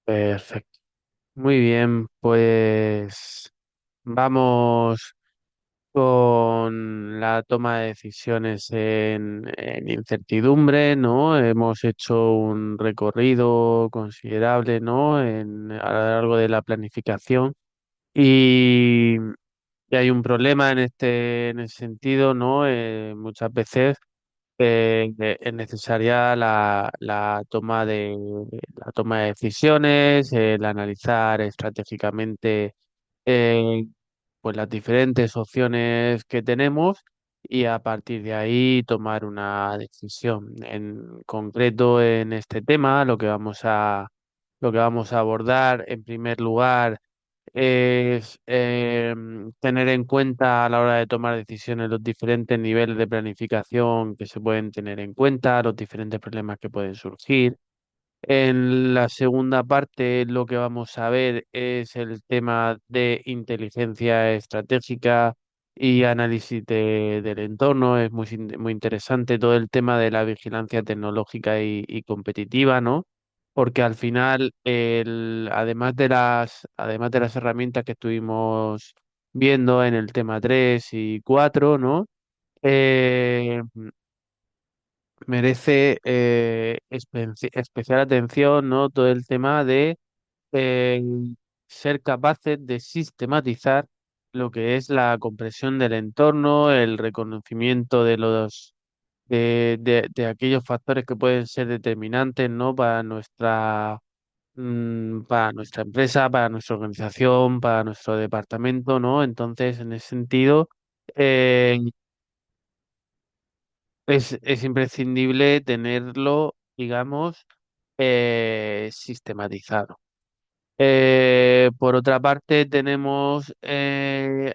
Perfecto. Muy bien, pues vamos con la toma de decisiones en incertidumbre, ¿no? Hemos hecho un recorrido considerable, ¿no? A lo largo de la planificación y, y hay un problema en ese sentido, ¿no? Muchas veces es necesaria la toma de decisiones, el analizar estratégicamente eh, pues las diferentes opciones que tenemos y a partir de ahí tomar una decisión. En concreto, en este tema, lo que vamos a abordar en primer lugar es tener en cuenta a la hora de tomar decisiones los diferentes niveles de planificación que se pueden tener en cuenta, los diferentes problemas que pueden surgir. En la segunda parte lo que vamos a ver es el tema de inteligencia estratégica y análisis del entorno. Es muy interesante todo el tema de la vigilancia tecnológica y competitiva, ¿no? Porque al final, además de las herramientas que estuvimos viendo en el tema 3 y 4, ¿no? Eh, merece especial atención, ¿no? Todo el tema de eh, ser capaces de sistematizar lo que es la compresión del entorno, el reconocimiento de aquellos factores que pueden ser determinantes, ¿no? Para nuestra empresa, para nuestra organización, para nuestro departamento, ¿no? Entonces, en ese sentido, eh, es imprescindible tenerlo, digamos, sistematizado. Por otra parte, tenemos,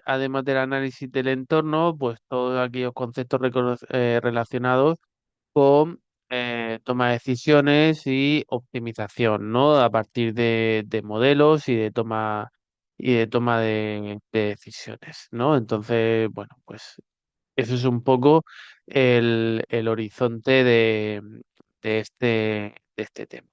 además del análisis del entorno, pues todos aquellos conceptos relacionados con toma de decisiones y optimización, ¿no? A partir de modelos y de toma de decisiones, ¿no? Entonces, bueno, pues eso es un poco el horizonte de este tema.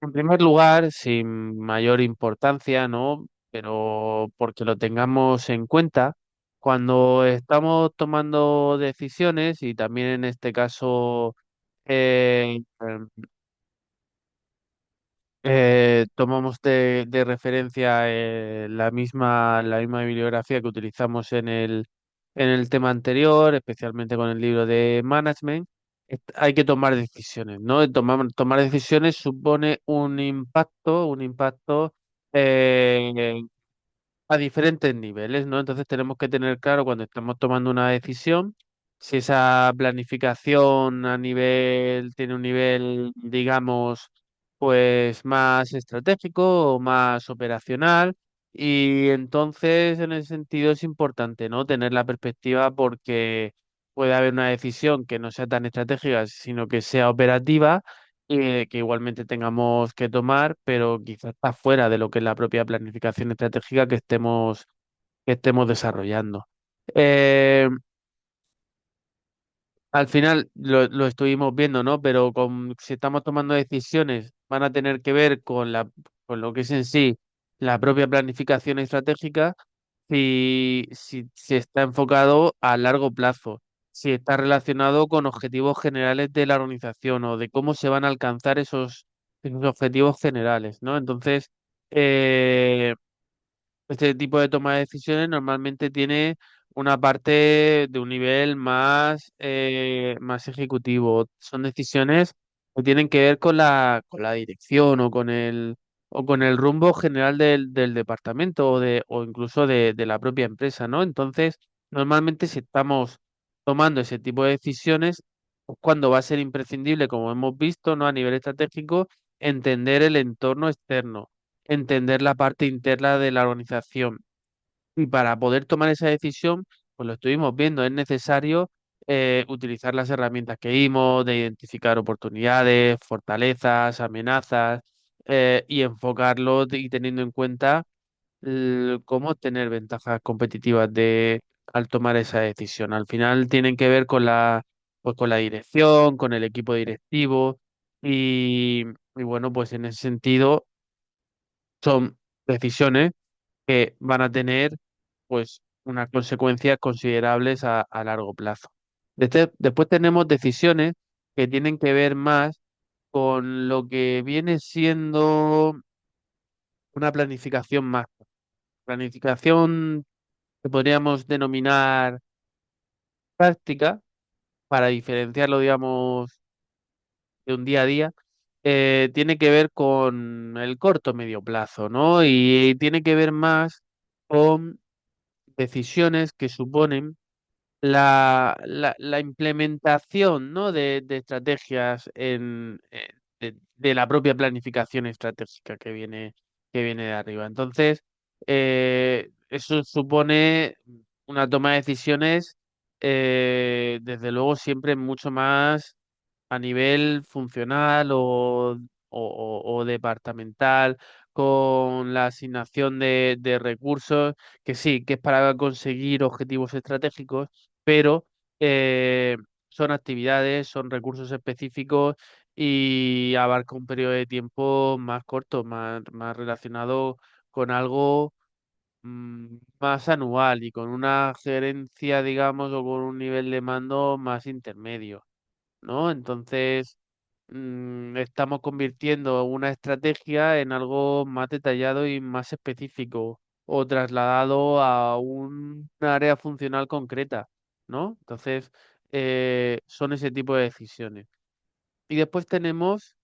En primer lugar, sin mayor importancia, ¿no? Pero porque lo tengamos en cuenta, cuando estamos tomando decisiones y también en este caso eh, tomamos de referencia la misma bibliografía que utilizamos en el tema anterior, especialmente con el libro de management. Hay que tomar decisiones, ¿no? Tomar decisiones supone un impacto eh, a diferentes niveles, ¿no? Entonces tenemos que tener claro cuando estamos tomando una decisión, si esa planificación tiene un nivel, digamos, pues más estratégico o más operacional. Y entonces, en ese sentido, es importante, ¿no? Tener la perspectiva porque puede haber una decisión que no sea tan estratégica, sino que sea operativa que igualmente tengamos que tomar, pero quizás está fuera de lo que es la propia planificación estratégica que estemos desarrollando. Eh, Al final lo estuvimos viendo, ¿no? Pero si estamos tomando decisiones, van a tener que ver con lo que es en sí la propia planificación estratégica, si está enfocado a largo plazo, si está relacionado con objetivos generales de la organización o de cómo se van a alcanzar esos objetivos generales, ¿no? Entonces, eh, este tipo de toma de decisiones normalmente tiene una parte de un nivel más ejecutivo. Son decisiones que tienen que ver con con la dirección o con el rumbo general del departamento o incluso de la propia empresa, ¿no? Entonces, normalmente si estamos tomando ese tipo de decisiones, pues cuando va a ser imprescindible, como hemos visto, ¿no? A nivel estratégico, entender el entorno externo, entender la parte interna de la organización. Y para poder tomar esa decisión, pues lo estuvimos viendo, es necesario utilizar las herramientas que vimos, de identificar oportunidades, fortalezas, amenazas, y enfocarlo y teniendo en cuenta cómo tener ventajas competitivas al tomar esa decisión. Al final tienen que ver con pues con la dirección, con el equipo directivo Y, y bueno, pues en ese sentido son decisiones que van a tener pues unas consecuencias considerables a largo plazo. Después tenemos decisiones que tienen que ver más con lo que viene siendo una planificación más. Planificación que podríamos denominar práctica para diferenciarlo, digamos, de un día a día. Tiene que ver con el corto medio plazo, ¿no? Y tiene que ver más con decisiones que suponen la implementación, ¿no? de estrategias de la propia planificación estratégica que viene de arriba. Entonces, eso supone una toma de decisiones, desde luego, siempre mucho más a nivel funcional o departamental, con la asignación de recursos, que sí, que es para conseguir objetivos estratégicos, pero eh, son actividades, son recursos específicos y abarca un periodo de tiempo más corto, más relacionado con algo más anual y con una gerencia, digamos, o con un nivel de mando más intermedio, ¿no? Entonces, estamos convirtiendo una estrategia en algo más detallado y más específico o trasladado a un área funcional concreta, ¿no? Entonces, son ese tipo de decisiones. Y después tenemos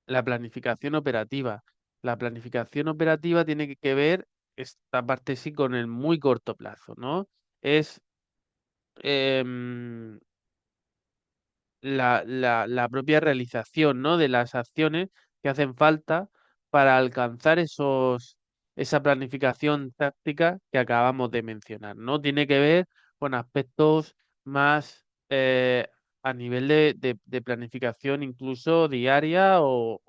la planificación operativa. La planificación operativa tiene que ver, esta parte sí, con el muy corto plazo, ¿no? Es em, la propia realización, ¿no? de las acciones que hacen falta para alcanzar esa planificación táctica que acabamos de mencionar, ¿no? Tiene que ver con aspectos más a nivel de planificación incluso diaria o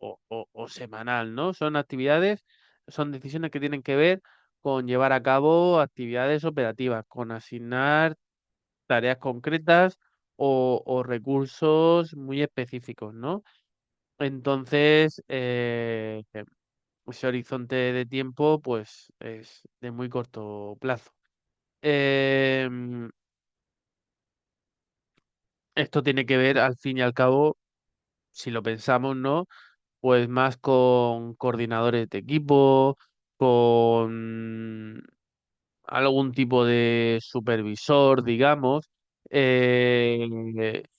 semanal, ¿no? Son actividades, son decisiones que tienen que ver con llevar a cabo actividades operativas, con asignar tareas concretas o recursos muy específicos, ¿no? Entonces, ese horizonte de tiempo, pues, es de muy corto plazo. Em, Esto tiene que ver, al fin y al cabo, si lo pensamos, ¿no? Pues más con coordinadores de equipo, con algún tipo de supervisor, digamos.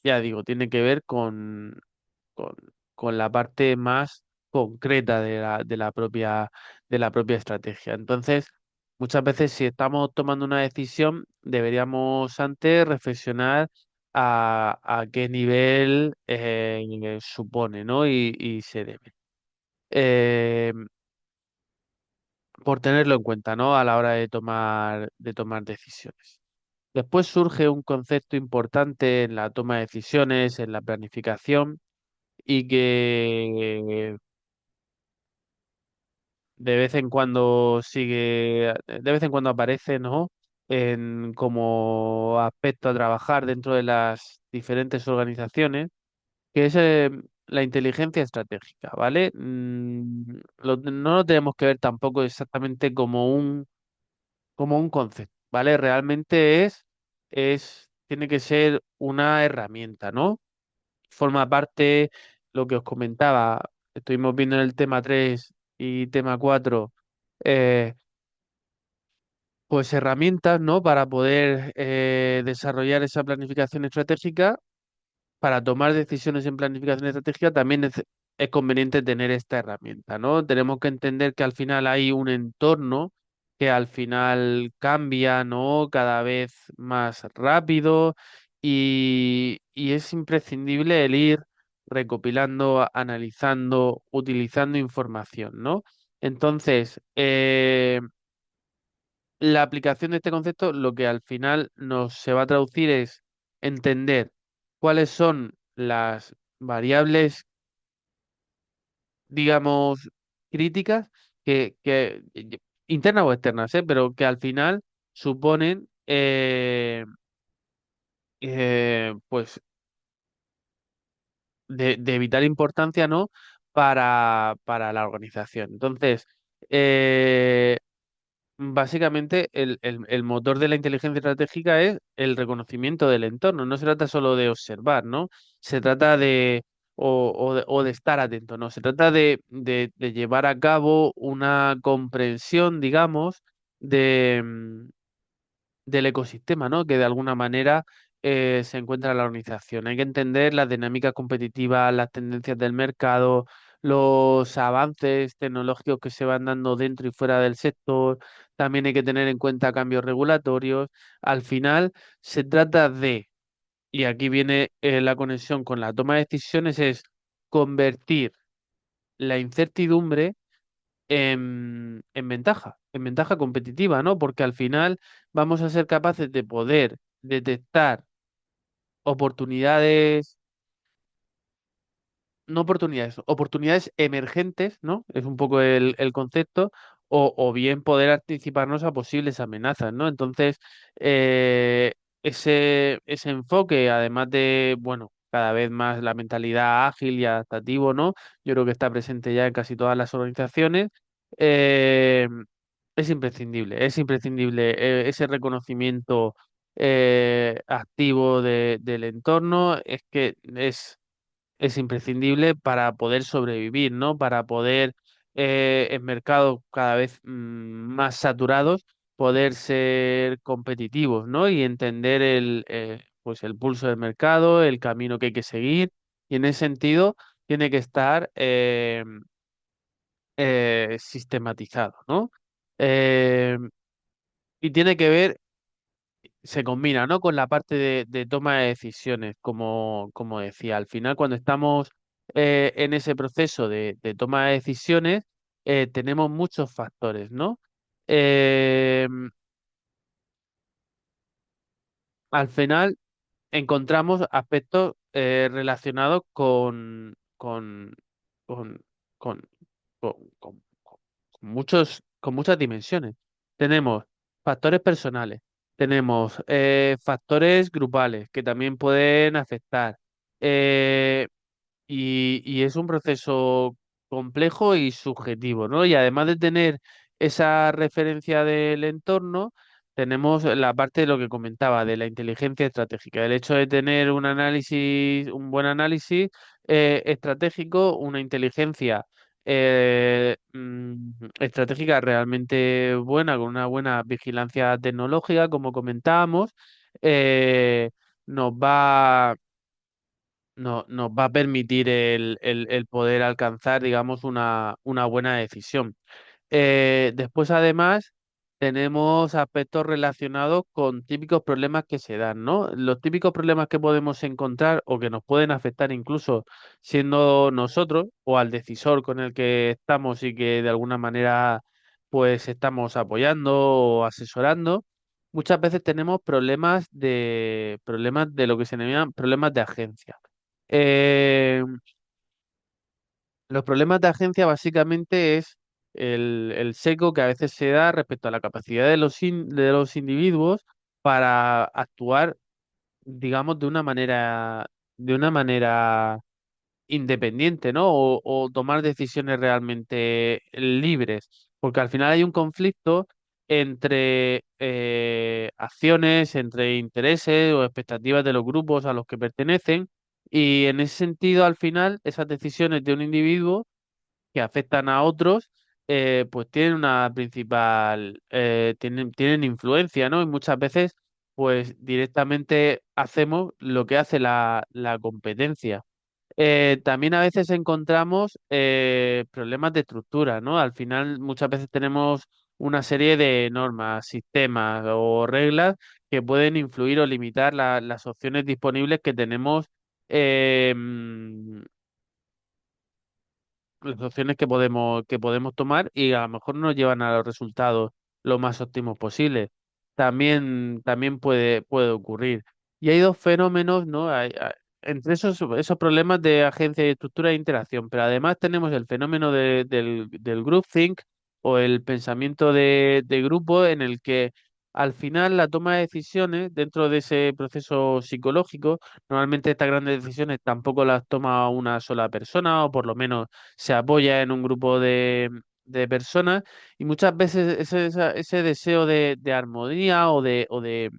Ya digo, tiene que ver con, con la parte más concreta de la propia estrategia. Entonces, muchas veces si estamos tomando una decisión, deberíamos antes reflexionar a qué nivel supone, ¿no? Y se debe. Eh, por tenerlo en cuenta, ¿no? A la hora de tomar decisiones. Después surge un concepto importante en la toma de decisiones, en la planificación, y que de vez en cuando de vez en cuando aparece, ¿no? Como aspecto a trabajar dentro de las diferentes organizaciones, que es la inteligencia estratégica, ¿vale? No lo tenemos que ver tampoco exactamente como un concepto, ¿vale? Realmente tiene que ser una herramienta, ¿no? Forma parte, lo que os comentaba, estuvimos viendo en el tema 3 y tema 4, eh, pues herramientas, ¿no? Para poder desarrollar esa planificación estratégica, para tomar decisiones en planificación estratégica también es conveniente tener esta herramienta, ¿no? Tenemos que entender que al final hay un entorno que al final cambia, ¿no? Cada vez más rápido y es imprescindible el ir recopilando, analizando, utilizando información, ¿no? Entonces, la aplicación de este concepto, lo que al final nos se va a traducir es entender cuáles son las variables, digamos, críticas internas o externas, pero que al final suponen, pues, de vital importancia, ¿no? Para la organización. Entonces, básicamente, el motor de la inteligencia estratégica es el reconocimiento del entorno. No se trata solo de observar, ¿no? Se trata de, o de estar atento, ¿no? Se trata de llevar a cabo una comprensión, digamos, de, del ecosistema, ¿no? Que de alguna manera se encuentra en la organización. Hay que entender las dinámicas competitivas, las tendencias del mercado, los avances tecnológicos que se van dando dentro y fuera del sector. También hay que tener en cuenta cambios regulatorios. Al final se trata de, y aquí viene la conexión con la toma de decisiones, es convertir la incertidumbre en ventaja competitiva, ¿no? Porque al final vamos a ser capaces de poder detectar oportunidades, no oportunidades, oportunidades emergentes, ¿no? Es un poco el concepto, o bien poder anticiparnos a posibles amenazas, ¿no? Entonces, ese enfoque, además de, bueno, cada vez más la mentalidad ágil y adaptativo, ¿no? Yo creo que está presente ya en casi todas las organizaciones. eh, es imprescindible ese reconocimiento activo del entorno, es que es imprescindible para poder sobrevivir, ¿no? Para poder, en mercados cada vez más saturados, poder ser competitivos, ¿no? Y entender pues el pulso del mercado, el camino que hay que seguir. Y en ese sentido, tiene que estar sistematizado, ¿no? Eh, y tiene que ver, se combina, ¿no? Con la parte de toma de decisiones, como decía. Al final, cuando estamos en ese proceso de toma de decisiones, tenemos muchos factores, ¿no? Eh, Al final encontramos aspectos relacionados con, con, con, con muchas dimensiones. Tenemos factores personales, tenemos factores grupales que también pueden afectar. eh, y es un proceso complejo y subjetivo, ¿no? Y además de tener esa referencia del entorno, tenemos la parte de lo que comentaba, de la inteligencia estratégica, el hecho de tener un análisis, un buen análisis estratégico, una inteligencia estratégica realmente buena, con una buena vigilancia tecnológica, como comentábamos, eh, nos va nos va a permitir el poder alcanzar, digamos, una buena decisión. Después, además, tenemos aspectos relacionados con típicos problemas que se dan, ¿no? Los típicos problemas que podemos encontrar o que nos pueden afectar incluso siendo nosotros o al decisor con el que estamos y que de alguna manera pues estamos apoyando o asesorando. Muchas veces tenemos problemas de lo que se denominan problemas de agencia. Eh, los problemas de agencia básicamente es el seco que a veces se da respecto a la capacidad de los individuos para actuar, digamos, de una manera independiente, ¿no? O tomar decisiones realmente libres, porque al final hay un conflicto entre acciones, entre intereses o expectativas de los grupos a los que pertenecen, y en ese sentido, al final, esas decisiones de un individuo que afectan a otros, pues tienen una principal, tienen influencia, ¿no? Y muchas veces, pues directamente hacemos lo que hace la competencia. También a veces encontramos problemas de estructura, ¿no? Al final muchas veces tenemos una serie de normas, sistemas o reglas que pueden influir o limitar las opciones disponibles que tenemos, las opciones que podemos tomar y a lo mejor no nos llevan a los resultados lo más óptimos posibles. También puede ocurrir. Y hay dos fenómenos, ¿no? Entre esos problemas de agencia y estructura de interacción, pero además tenemos el fenómeno del groupthink o el pensamiento de grupo en el que al final la toma de decisiones dentro de ese proceso psicológico, normalmente estas grandes decisiones tampoco las toma una sola persona o por lo menos se apoya en un grupo de personas y muchas veces ese deseo de armonía o de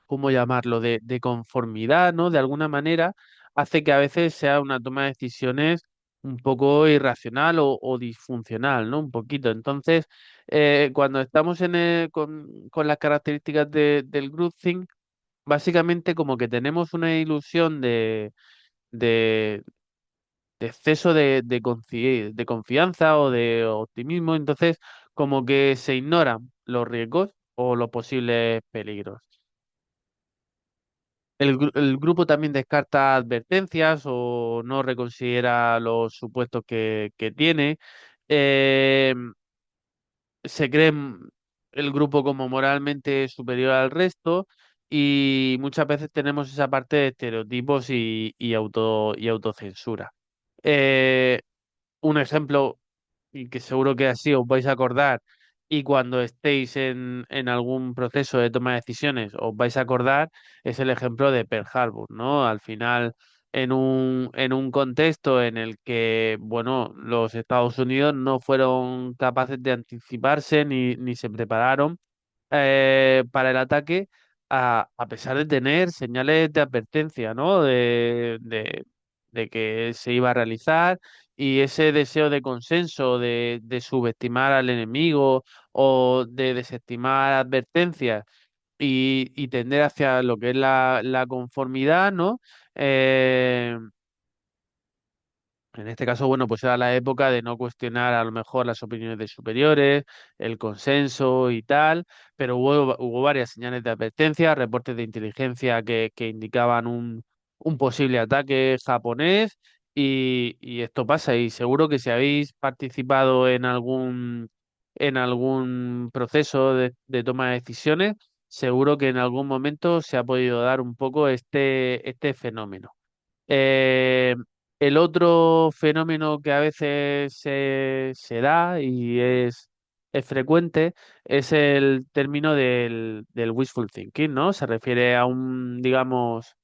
¿cómo llamarlo?, de conformidad, ¿no? De alguna manera, hace que a veces sea una toma de decisiones un poco irracional o disfuncional, ¿no? Un poquito. Entonces, cuando estamos con las características del groupthink, básicamente como que tenemos una ilusión de, de exceso de confianza o de optimismo, entonces como que se ignoran los riesgos o los posibles peligros. El grupo también descarta advertencias o no reconsidera los supuestos que tiene. Eh, Se cree el grupo como moralmente superior al resto y muchas veces tenemos esa parte de estereotipos y autocensura. Eh, un ejemplo y que seguro que así os vais a acordar, y cuando estéis en algún proceso de toma de decisiones os vais a acordar, es el ejemplo de Pearl Harbor, ¿no? Al final, en un contexto en el que, bueno, los Estados Unidos no fueron capaces de anticiparse ni se prepararon para el ataque, a pesar de tener señales de advertencia, ¿no? De que se iba a realizar y ese deseo de consenso, de subestimar al enemigo o de desestimar advertencias y tender hacia lo que es la conformidad, ¿no? Eh, en este caso, bueno, pues era la época de no cuestionar a lo mejor las opiniones de superiores, el consenso y tal, pero hubo varias señales de advertencia, reportes de inteligencia que indicaban un posible ataque japonés y esto pasa y seguro que si habéis participado en algún proceso de toma de decisiones, seguro que en algún momento se ha podido dar un poco este fenómeno. Eh, el otro fenómeno que a veces se da y es frecuente es el término del wishful thinking, ¿no? Se refiere a un, digamos,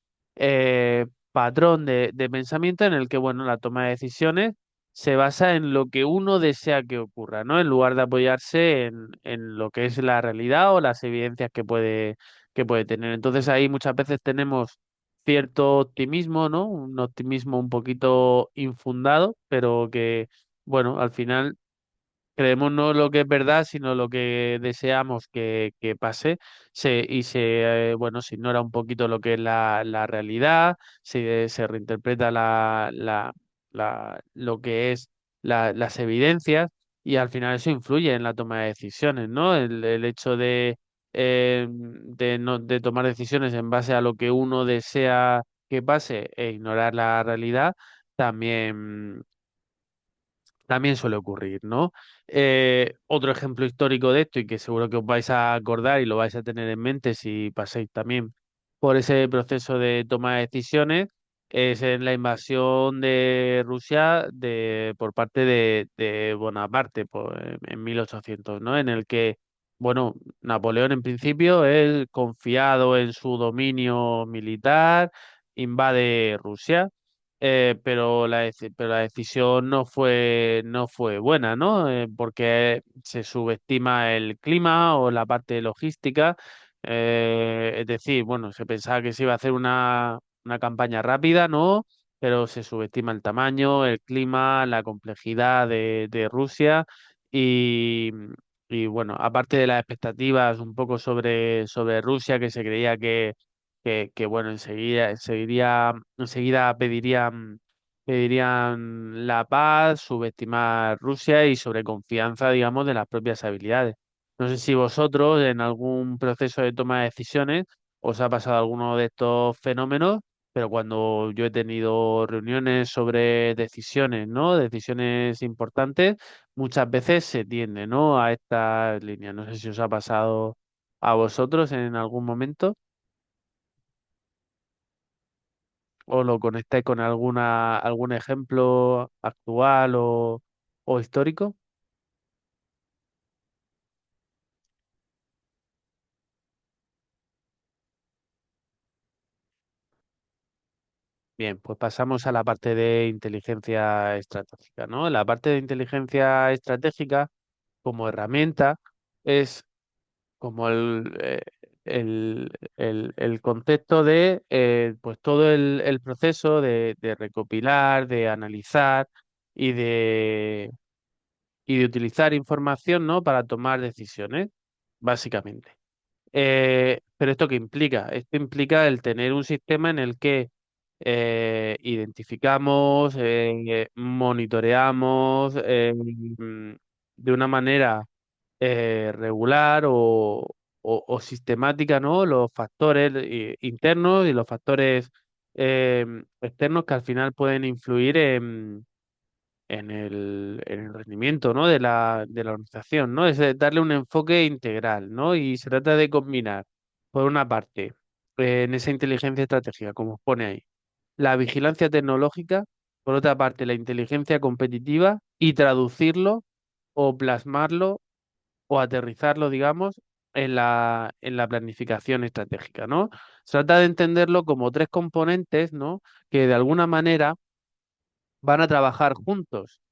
patrón de pensamiento en el que, bueno, la toma de decisiones se basa en lo que uno desea que ocurra, ¿no? En lugar de apoyarse en lo que es la realidad o las evidencias que puede tener. Entonces ahí muchas veces tenemos cierto optimismo, ¿no? Un optimismo un poquito infundado, pero que, bueno, al final creemos no lo que es verdad, sino lo que deseamos que pase, bueno, se ignora un poquito lo que es la realidad, se reinterpreta lo que es las evidencias y al final eso influye en la toma de decisiones, ¿no? El hecho de tomar decisiones en base a lo que uno desea que pase e ignorar la realidad también suele ocurrir, ¿no? Otro ejemplo histórico de esto y que seguro que os vais a acordar y lo vais a tener en mente si pasáis también por ese proceso de toma de decisiones es en la invasión de Rusia por parte de Bonaparte en 1800, ¿no? En el que, bueno, Napoleón en principio, él confiado en su dominio militar, invade Rusia pero la decisión no fue buena, ¿no? Porque se subestima el clima o la parte logística. Es decir, bueno, se pensaba que se iba a hacer una campaña rápida, ¿no? Pero se subestima el tamaño, el clima, la complejidad de Rusia y, y bueno, aparte de las expectativas un poco sobre Rusia, que se creía que bueno, enseguida pedirían la paz, subestimar Rusia y sobreconfianza, digamos, de las propias habilidades. No sé si vosotros en algún proceso de toma de decisiones os ha pasado alguno de estos fenómenos, pero cuando yo he tenido reuniones sobre decisiones, ¿no? Decisiones importantes, muchas veces se tiende, ¿no? A estas líneas. No sé si os ha pasado a vosotros en algún momento. ¿O lo conectáis con algún ejemplo actual o histórico? Bien, pues pasamos a la parte de inteligencia estratégica, ¿no? La parte de inteligencia estratégica como herramienta es como el concepto de pues todo el proceso de recopilar, de analizar y de utilizar información, ¿no? Para tomar decisiones, básicamente. Pero ¿esto qué implica? Esto implica el tener un sistema en el que identificamos, monitoreamos de una manera regular o sistemática, ¿no? Los factores internos y los factores externos que al final pueden influir en el rendimiento, ¿no? de la organización, ¿no? Es darle un enfoque integral, ¿no? Y se trata de combinar, por una parte, en esa inteligencia estratégica, como os pone ahí, la vigilancia tecnológica, por otra parte, la inteligencia competitiva y traducirlo o plasmarlo o aterrizarlo, digamos, en la planificación estratégica, ¿no? Se trata de entenderlo como tres componentes, ¿no? Que de alguna manera van a trabajar juntos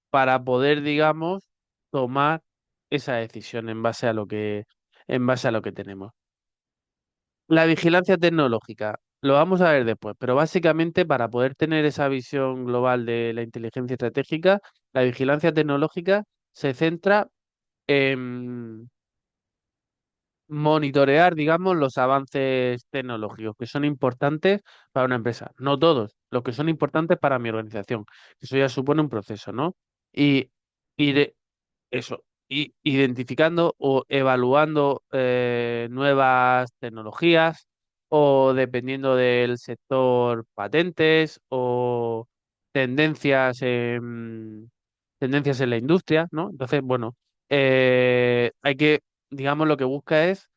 para poder, digamos, tomar esa decisión en base a lo que tenemos. La vigilancia tecnológica, lo vamos a ver después, pero básicamente para poder tener esa visión global de la inteligencia estratégica, la vigilancia tecnológica se centra en monitorear, digamos, los avances tecnológicos que son importantes para una empresa. No todos, los que son importantes para mi organización. Eso ya supone un proceso, ¿no? Y, y de eso, y identificando o evaluando nuevas tecnologías o dependiendo del sector, patentes o tendencias tendencias en la industria, ¿no? Entonces, bueno, hay que digamos, lo que busca es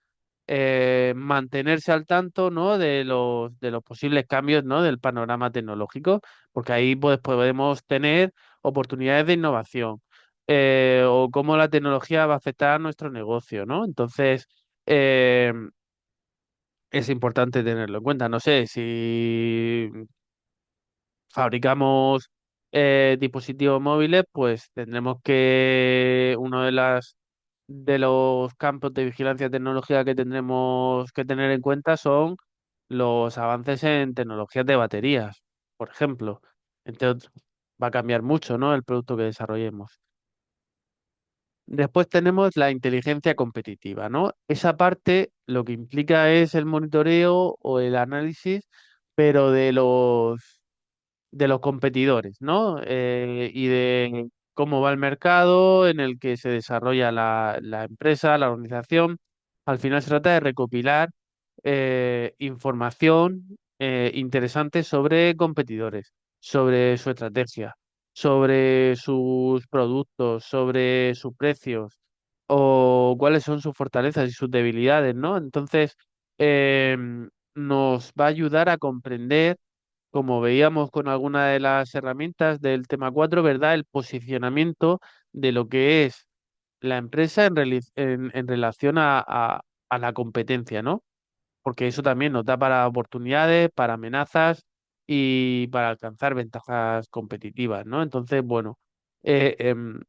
mantenerse al tanto, ¿no? de los posibles cambios, ¿no? Del panorama tecnológico, porque ahí pues, podemos tener oportunidades de innovación o cómo la tecnología va a afectar a nuestro negocio, ¿no? Entonces, eh, es importante tenerlo en cuenta. No sé, si fabricamos dispositivos móviles, pues tendremos que uno de los campos de vigilancia tecnológica que tendremos que tener en cuenta son los avances en tecnologías de baterías, por ejemplo. Entre otros, va a cambiar mucho, ¿no? El producto que desarrollemos. Después tenemos la inteligencia competitiva, ¿no? Esa parte lo que implica es el monitoreo o el análisis, pero de los competidores, ¿no? Y de cómo va el mercado en el que se desarrolla la empresa, la organización. Al final se trata de recopilar información interesante sobre competidores, sobre su estrategia, sobre sus productos, sobre sus precios o cuáles son sus fortalezas y sus debilidades, ¿no? Entonces, nos va a ayudar a comprender como veíamos con alguna de las herramientas del tema 4, ¿verdad? El posicionamiento de lo que es la empresa en relación a la competencia, ¿no? Porque eso también nos da para oportunidades, para amenazas y para alcanzar ventajas competitivas, ¿no? Entonces, bueno, eh, em,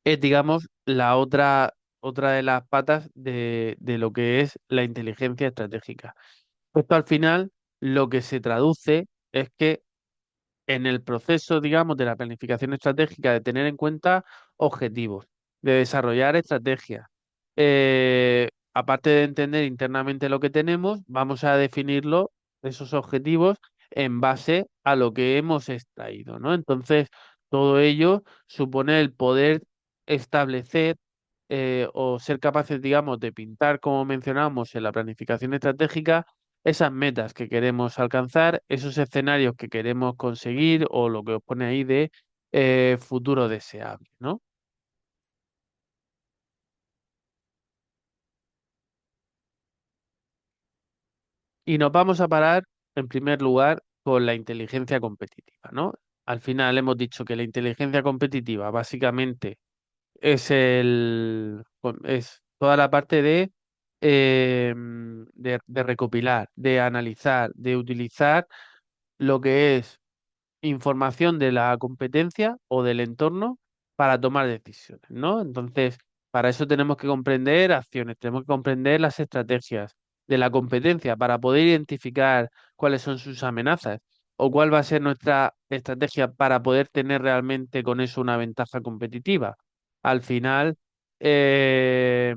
es, digamos, la otra de las patas de lo que es la inteligencia estratégica. Esto al final lo que se traduce es que en el proceso, digamos, de la planificación estratégica, de tener en cuenta objetivos, de desarrollar estrategias. Aparte de entender internamente lo que tenemos, vamos a definirlo, esos objetivos, en base a lo que hemos extraído, ¿no? Entonces, todo ello supone el poder establecer o ser capaces, digamos, de pintar, como mencionábamos en la planificación estratégica, esas metas que queremos alcanzar, esos escenarios que queremos conseguir o lo que os pone ahí de futuro deseable, ¿no? Y nos vamos a parar, en primer lugar, con la inteligencia competitiva, ¿no? Al final hemos dicho que la inteligencia competitiva básicamente es toda la parte de de recopilar, de analizar, de utilizar lo que es información de la competencia o del entorno para tomar decisiones, ¿no? Entonces, para eso tenemos que comprender acciones, tenemos que comprender las estrategias de la competencia para poder identificar cuáles son sus amenazas o cuál va a ser nuestra estrategia para poder tener realmente con eso una ventaja competitiva. Al final, eh,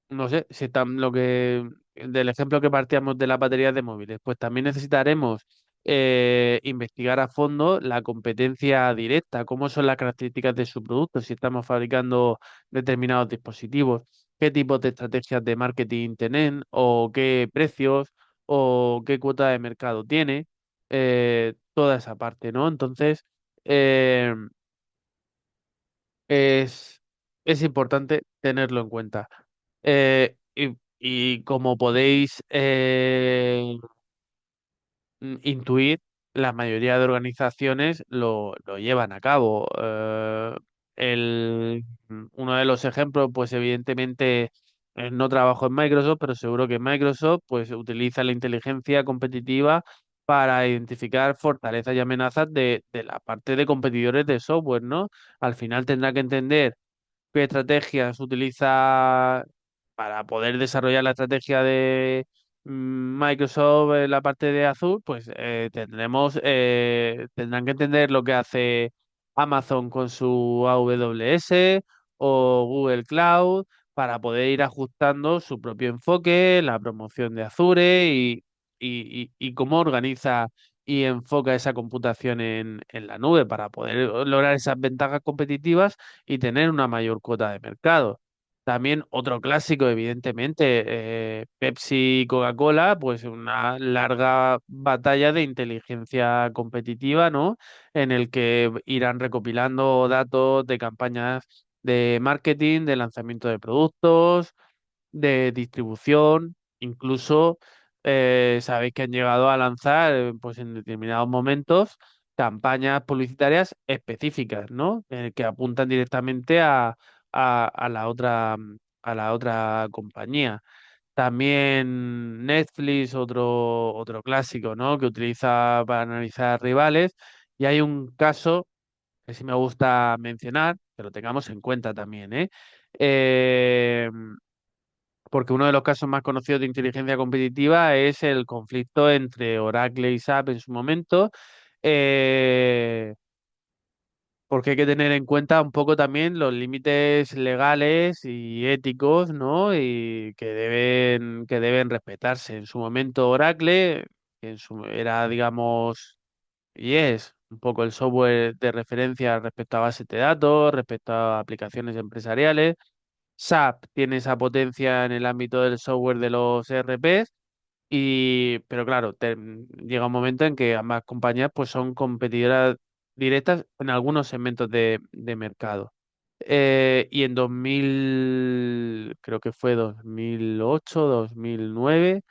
no sé, si lo que del ejemplo que partíamos de las baterías de móviles, pues también necesitaremos investigar a fondo la competencia directa, cómo son las características de su producto, si estamos fabricando determinados dispositivos, qué tipos de estrategias de marketing tienen, o qué precios, o qué cuota de mercado tiene, toda esa parte, ¿no? Entonces, eh, es, es importante tenerlo en cuenta. Y como podéis intuir, la mayoría de organizaciones lo llevan a cabo. Uno de los ejemplos, pues evidentemente, no trabajo en Microsoft, pero seguro que Microsoft pues utiliza la inteligencia competitiva para identificar fortalezas y amenazas de la parte de competidores de software, ¿no? Al final tendrá que entender qué estrategias utiliza para poder desarrollar la estrategia de Microsoft en la parte de Azure, pues tendrán que entender lo que hace Amazon con su AWS o Google Cloud para poder ir ajustando su propio enfoque, la promoción de Azure y cómo organiza y enfoca esa computación en la nube para poder lograr esas ventajas competitivas y tener una mayor cuota de mercado. También otro clásico, evidentemente, Pepsi y Coca-Cola, pues una larga batalla de inteligencia competitiva, ¿no? En el que irán recopilando datos de campañas de marketing, de lanzamiento de productos, de distribución, incluso sabéis que han llegado a lanzar, pues en determinados momentos, campañas publicitarias específicas, ¿no? Que apuntan directamente a la otra, a la otra compañía. También Netflix, otro clásico, ¿no? Que utiliza para analizar rivales. Y hay un caso que sí me gusta mencionar, que lo tengamos en cuenta también, ¿eh? Eh, Porque uno de los casos más conocidos de inteligencia competitiva es el conflicto entre Oracle y SAP en su momento, eh, porque hay que tener en cuenta un poco también los límites legales y éticos, ¿no? Y que deben respetarse. En su momento Oracle, era, digamos, y es un poco el software de referencia respecto a bases de datos, respecto a aplicaciones empresariales. SAP tiene esa potencia en el ámbito del software de los ERPs, pero claro, llega un momento en que ambas compañías pues son competidoras directas en algunos segmentos de mercado. Y en 2000, creo que fue 2008, 2009,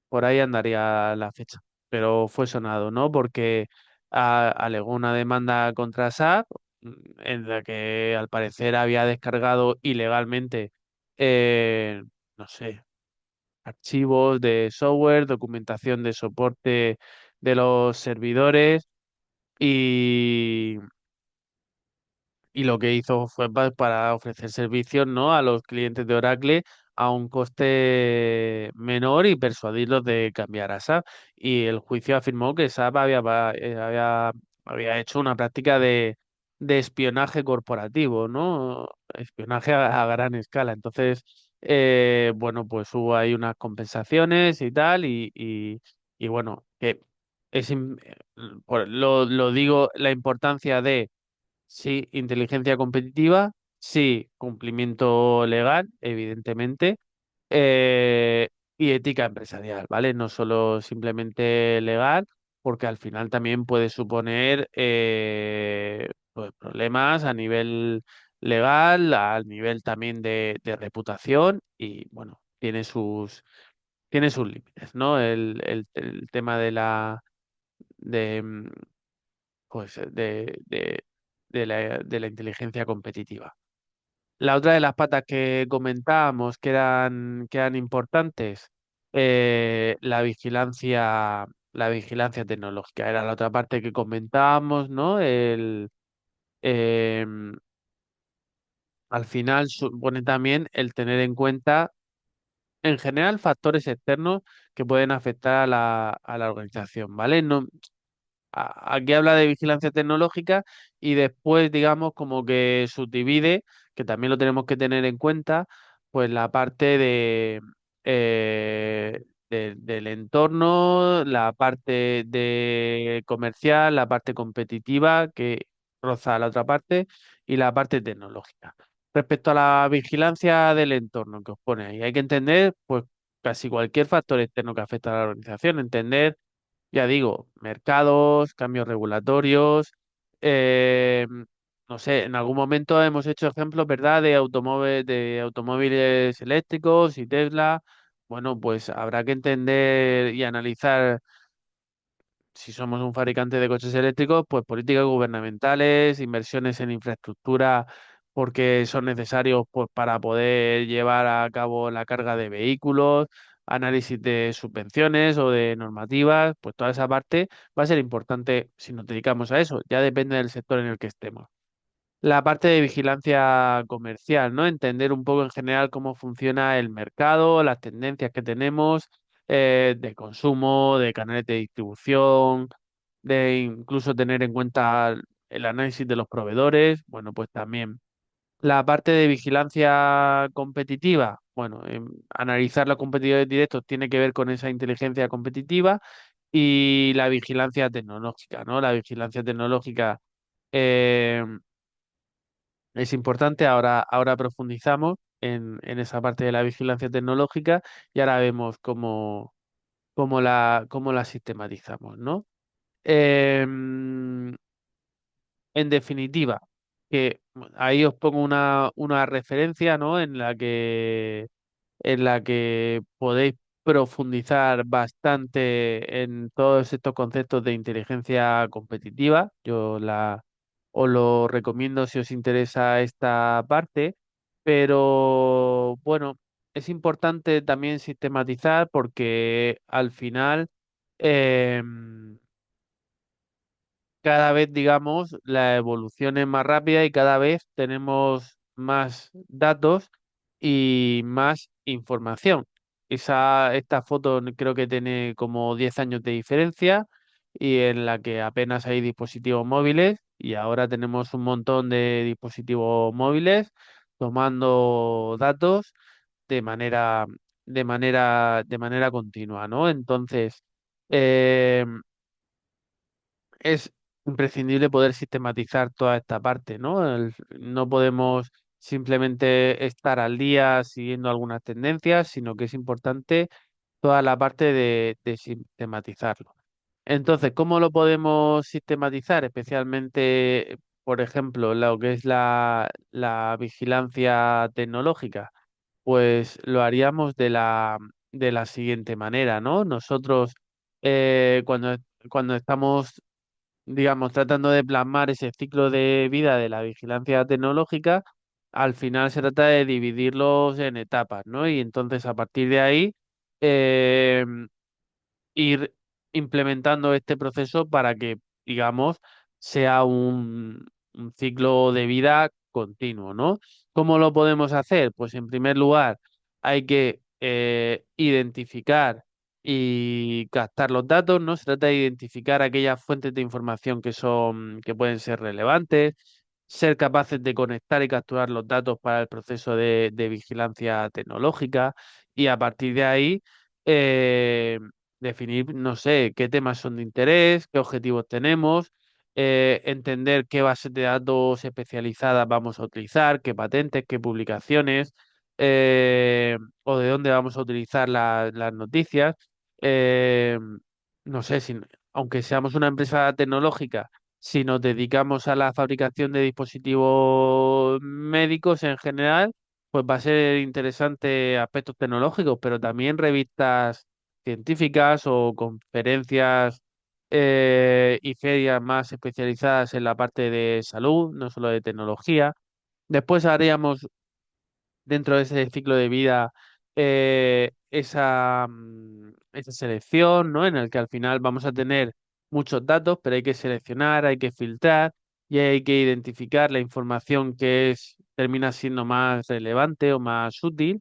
por ahí andaría la fecha, pero fue sonado, ¿no? Porque alegó una demanda contra SAP en la que al parecer había descargado ilegalmente, eh, no sé, archivos de software, documentación de soporte de los servidores y, y lo que hizo fue para ofrecer servicios, ¿no? A los clientes de Oracle a un coste menor y persuadirlos de cambiar a SAP. Y el juicio afirmó que SAP había hecho una práctica de espionaje corporativo, ¿no? Espionaje a gran escala. Entonces, bueno, pues hubo ahí unas compensaciones y tal, y bueno, que lo digo, la importancia de sí, inteligencia competitiva, sí, cumplimiento legal, evidentemente, eh, y ética empresarial, ¿vale? No solo simplemente legal, porque al final también puede suponer pues, problemas a nivel legal, a nivel también de reputación, y bueno, tiene sus límites, ¿no? El tema de, mm, pues, de la inteligencia competitiva. La otra de las patas que comentábamos que eran importantes, la vigilancia tecnológica era la otra parte que comentábamos, ¿no? Em, Al final supone también el tener en cuenta, en general, factores externos que pueden afectar a la organización, ¿vale? No, aquí habla de vigilancia tecnológica y después, digamos, como que subdivide, que también lo tenemos que tener en cuenta, pues la parte del entorno, la parte de comercial, la parte competitiva que roza la otra parte y la parte tecnológica. Respecto a la vigilancia del entorno que os pone ahí, hay que entender, pues, casi cualquier factor externo que afecta a la organización, entender ya digo, mercados, cambios regulatorios, eh, no sé, en algún momento hemos hecho ejemplos, ¿verdad?, de automóviles eléctricos y Tesla. Bueno, pues habrá que entender y analizar si somos un fabricante de coches eléctricos, pues políticas gubernamentales, inversiones en infraestructura, porque son necesarios pues, para poder llevar a cabo la carga de vehículos, análisis de subvenciones o de normativas, pues toda esa parte va a ser importante si nos dedicamos a eso. Ya depende del sector en el que estemos. La parte de vigilancia comercial, ¿no? Entender un poco en general cómo funciona el mercado, las tendencias que tenemos de consumo, de canales de distribución, de incluso tener en cuenta el análisis de los proveedores. Bueno, pues también la parte de vigilancia competitiva. Bueno, analizar los competidores directos tiene que ver con esa inteligencia competitiva y la vigilancia tecnológica, ¿no? La vigilancia tecnológica. eh, es importante, ahora profundizamos en esa parte de la vigilancia tecnológica y ahora vemos cómo la sistematizamos, ¿no? Em, en definitiva, que ahí os pongo una referencia, ¿no? En la que podéis profundizar bastante en todos estos conceptos de inteligencia competitiva. Os lo recomiendo si os interesa esta parte, pero bueno, es importante también sistematizar porque al final cada vez, digamos, la evolución es más rápida y cada vez tenemos más datos y más información. Esta foto creo que tiene como 10 años de diferencia y en la que apenas hay dispositivos móviles y ahora tenemos un montón de dispositivos móviles tomando datos de de manera continua, ¿no? Entonces, em, es imprescindible poder sistematizar toda esta parte, ¿no? No podemos simplemente estar al día siguiendo algunas tendencias, sino que es importante toda la parte de sistematizarlo. Entonces, ¿cómo lo podemos sistematizar? Especialmente, por ejemplo, lo que es la vigilancia tecnológica. Pues lo haríamos de la siguiente manera, ¿no? Nosotros, cuando estamos digamos, tratando de plasmar ese ciclo de vida de la vigilancia tecnológica, al final se trata de dividirlos en etapas, ¿no? Y entonces a partir de ahí eh, ir implementando este proceso para que, digamos, sea un ciclo de vida continuo, ¿no? ¿Cómo lo podemos hacer? Pues en primer lugar hay que identificar y captar los datos, ¿no? Se trata de identificar aquellas fuentes de información que pueden ser relevantes, ser capaces de conectar y capturar los datos para el proceso de vigilancia tecnológica y a partir de ahí eh, definir, no sé, qué temas son de interés, qué objetivos tenemos, entender qué bases de datos especializadas vamos a utilizar, qué patentes, qué publicaciones, o de dónde vamos a utilizar las noticias. Eh, no sé, si, aunque seamos una empresa tecnológica, si nos dedicamos a la fabricación de dispositivos médicos en general, pues va a ser interesante aspectos tecnológicos, pero también revistas científicas o conferencias y ferias más especializadas en la parte de salud, no solo de tecnología. Después haríamos dentro de ese ciclo de vida esa selección, ¿no? En el que al final vamos a tener muchos datos, pero hay que seleccionar, hay que filtrar y hay que identificar la información que termina siendo más relevante o más útil.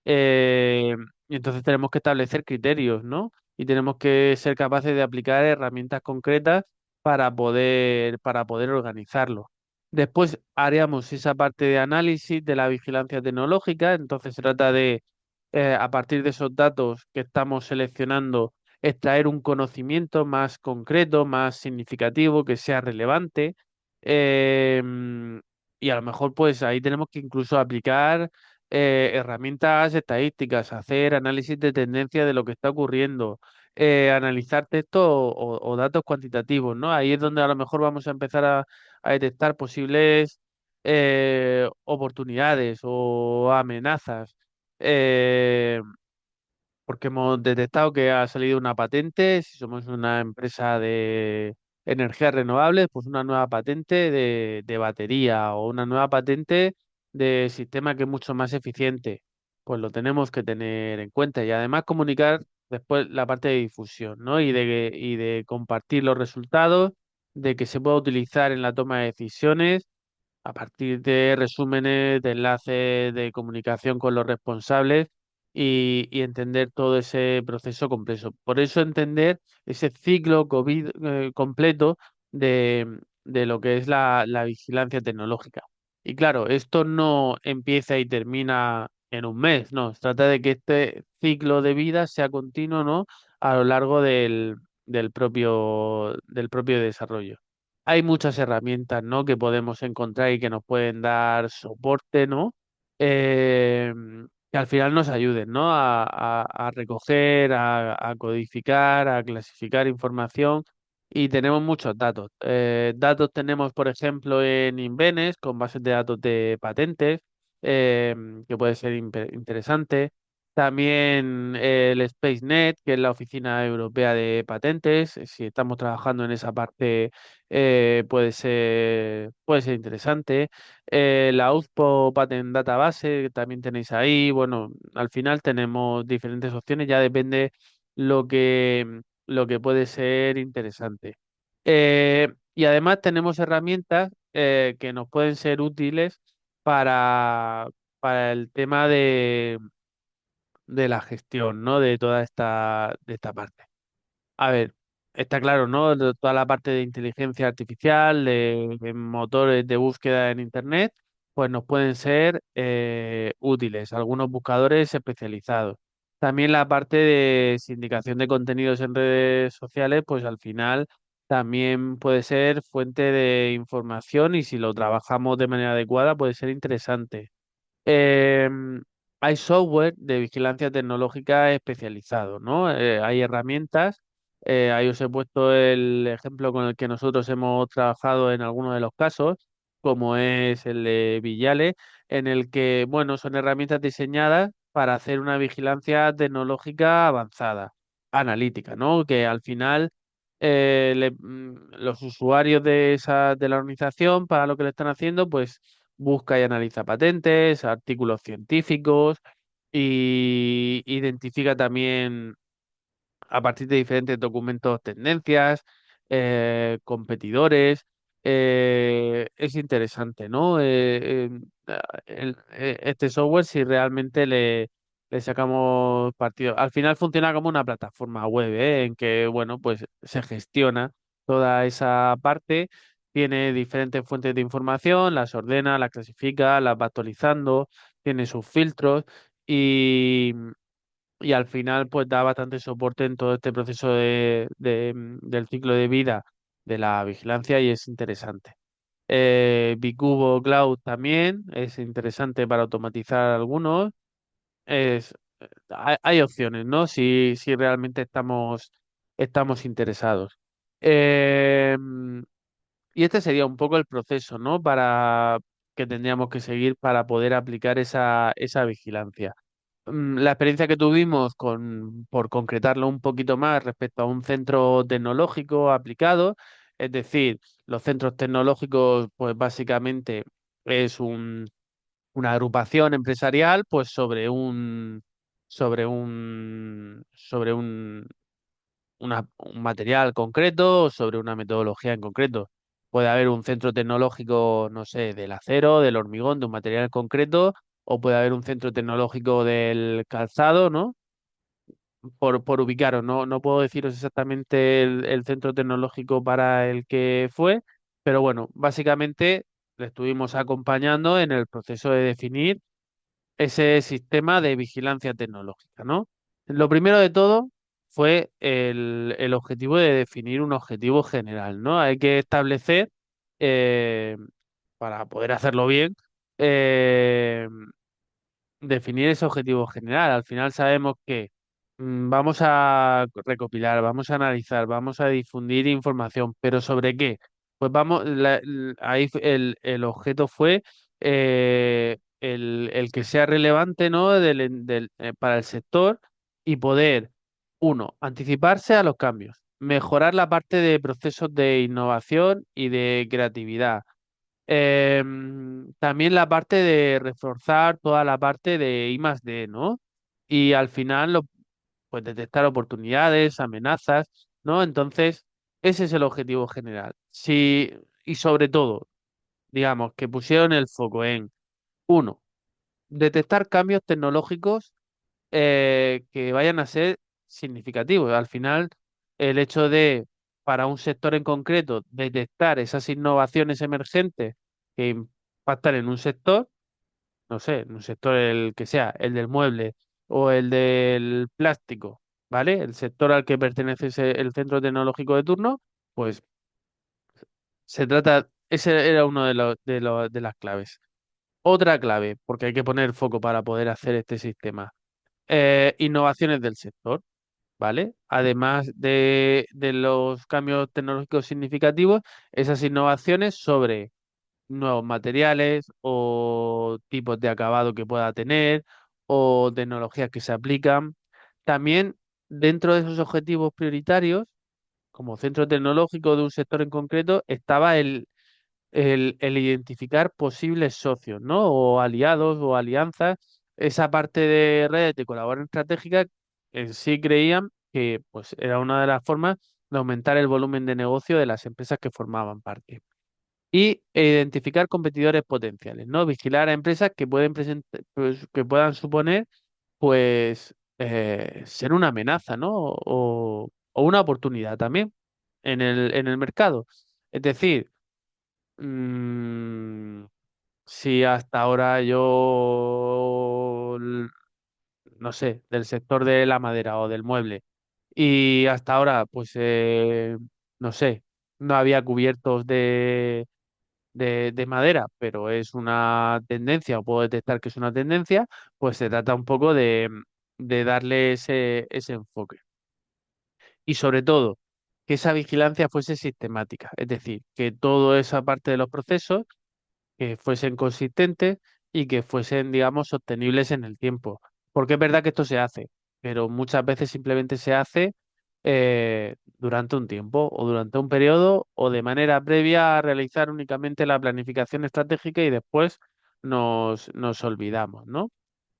eh, y entonces tenemos que establecer criterios, ¿no? Y tenemos que ser capaces de aplicar herramientas concretas para poder organizarlo. Después haríamos esa parte de análisis de la vigilancia tecnológica, entonces se trata de, a partir de esos datos que estamos seleccionando, extraer un conocimiento más concreto, más significativo, que sea relevante. Y a lo mejor pues ahí tenemos que incluso aplicar herramientas estadísticas, hacer análisis de tendencia de lo que está ocurriendo, analizar textos o datos cuantitativos, ¿no? Ahí es donde a lo mejor vamos a empezar a detectar posibles oportunidades o amenazas. Eh, Porque hemos detectado que ha salido una patente, si somos una empresa de energías renovables, pues una nueva patente de batería o una nueva patente de sistema que es mucho más eficiente. Pues lo tenemos que tener en cuenta y además comunicar después la parte de difusión, ¿no? Y de compartir los resultados, de que se pueda utilizar en la toma de decisiones a partir de resúmenes, de enlaces de comunicación con los responsables y entender todo ese proceso complejo. Por eso entender ese ciclo COVID, completo de lo que es la vigilancia tecnológica. Y claro, esto no empieza y termina en un mes, no, se trata de que este ciclo de vida sea continuo, ¿no? A lo largo del propio desarrollo. Hay muchas herramientas, ¿no? Que podemos encontrar y que nos pueden dar soporte, ¿no? Eh, que al final nos ayuden, ¿no? A recoger, a codificar, a clasificar información y tenemos muchos datos. Datos tenemos, por ejemplo, en Invenes con bases de datos de patentes, eh, que puede ser interesante. También el SpaceNet, que es la Oficina Europea de Patentes. Si estamos trabajando en esa parte, puede ser interesante. La UZPO Patent Database, que también tenéis ahí. Bueno, al final tenemos diferentes opciones, ya depende lo que puede ser interesante. Y además tenemos herramientas que nos pueden ser útiles para, para el tema de la gestión, ¿no? De esta parte. A ver, está claro, ¿no? Toda la parte de inteligencia artificial, de motores de búsqueda en Internet, pues nos pueden ser útiles, algunos buscadores especializados. También la parte de sindicación de contenidos en redes sociales, pues al final también puede ser fuente de información y si lo trabajamos de manera adecuada puede ser interesante. Em, Hay software de vigilancia tecnológica especializado, ¿no? Hay herramientas. Ahí os he puesto el ejemplo con el que nosotros hemos trabajado en algunos de los casos, como es el de Villale, en el que, bueno, son herramientas diseñadas para hacer una vigilancia tecnológica avanzada, analítica, ¿no? Que al final los usuarios de la organización, para lo que le están haciendo, pues busca y analiza patentes, artículos científicos y identifica también a partir de diferentes documentos tendencias, competidores. Es interesante, ¿no? Este software si realmente le sacamos partido. Al final funciona como una plataforma web, en que, bueno, pues se gestiona toda esa parte, tiene diferentes fuentes de información, las ordena, las clasifica, las va actualizando, tiene sus filtros y y al final pues da bastante soporte en todo este proceso del ciclo de vida de la vigilancia y es interesante. Bikubo Cloud también es interesante para automatizar algunos. Es, hay opciones, ¿no? Si realmente estamos interesados. Eh, y este sería un poco el proceso, ¿no? Que tendríamos que seguir para poder aplicar esa vigilancia. La experiencia que tuvimos por concretarlo un poquito más respecto a un centro tecnológico aplicado, es decir, los centros tecnológicos, pues básicamente es una agrupación empresarial, pues sobre un material concreto o sobre una metodología en concreto. Puede haber un centro tecnológico, no sé, del acero, del hormigón, de un material concreto, o puede haber un centro tecnológico del calzado, ¿no? Por ubicaros, no puedo deciros exactamente el centro tecnológico para el que fue, pero bueno, básicamente le estuvimos acompañando en el proceso de definir ese sistema de vigilancia tecnológica, ¿no? Lo primero de todo fue el objetivo de definir un objetivo general, ¿no? Hay que establecer, eh, para poder hacerlo bien, eh, definir ese objetivo general. Al final sabemos que vamos a recopilar, vamos a analizar, vamos a difundir información, pero ¿sobre qué? Pues ahí el objeto fue el que sea relevante, ¿no? Para el sector y poder, uno, anticiparse a los cambios, mejorar la parte de procesos de innovación y de creatividad. También la parte de reforzar toda la parte de I más D, ¿no? Y al final, pues detectar oportunidades, amenazas, ¿no? Entonces, ese es el objetivo general. Sí, y sobre todo, digamos, que pusieron el foco en, uno, detectar cambios tecnológicos que vayan a ser significativos. Al final, el hecho de, para un sector en concreto, detectar esas innovaciones emergentes que impactan en un sector, no sé, en un sector el que sea, el del mueble o el del plástico, ¿vale? El sector al que pertenece el centro tecnológico de turno, pues ese era uno de las claves. Otra clave, porque hay que poner foco para poder hacer este sistema. Innovaciones del sector. ¿Vale? Además de los cambios tecnológicos significativos, esas innovaciones sobre nuevos materiales o tipos de acabado que pueda tener o tecnologías que se aplican. También dentro de esos objetivos prioritarios, como centro tecnológico de un sector en concreto, estaba el identificar posibles socios, ¿no? O aliados o alianzas. Esa parte de redes de colaboración estratégica en sí creían que pues, era una de las formas de aumentar el volumen de negocio de las empresas que formaban parte. Y identificar competidores potenciales, ¿no? Vigilar a empresas que que puedan suponer, pues, ser una amenaza, ¿no? O una oportunidad también en el mercado. Es decir, Mm, sí, hasta ahora no sé, del sector de la madera o del mueble. Y hasta ahora, pues, no sé, no había cubiertos de madera, pero es una tendencia, o puedo detectar que es una tendencia, pues se trata un poco de darle ese enfoque. Y sobre todo, que esa vigilancia fuese sistemática, es decir, que toda esa parte de los procesos que fuesen consistentes y que fuesen, digamos, sostenibles en el tiempo. Porque es verdad que esto se hace, pero muchas veces simplemente se hace durante un tiempo o durante un periodo o de manera previa a realizar únicamente la planificación estratégica y después nos olvidamos, ¿no?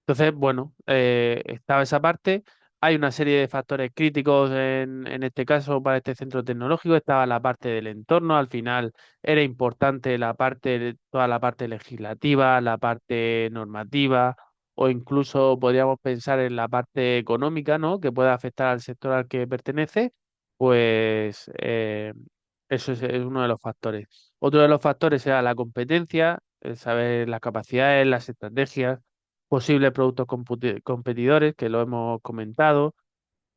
Entonces, bueno, estaba esa parte. Hay una serie de factores críticos en este caso para este centro tecnológico. Estaba la parte del entorno. Al final era importante toda la parte legislativa, la parte normativa, o incluso podríamos pensar en la parte económica, ¿no? Que pueda afectar al sector al que pertenece. Pues eso es uno de los factores. Otro de los factores era la competencia, el saber las capacidades, las estrategias posibles productos competidores, que lo hemos comentado.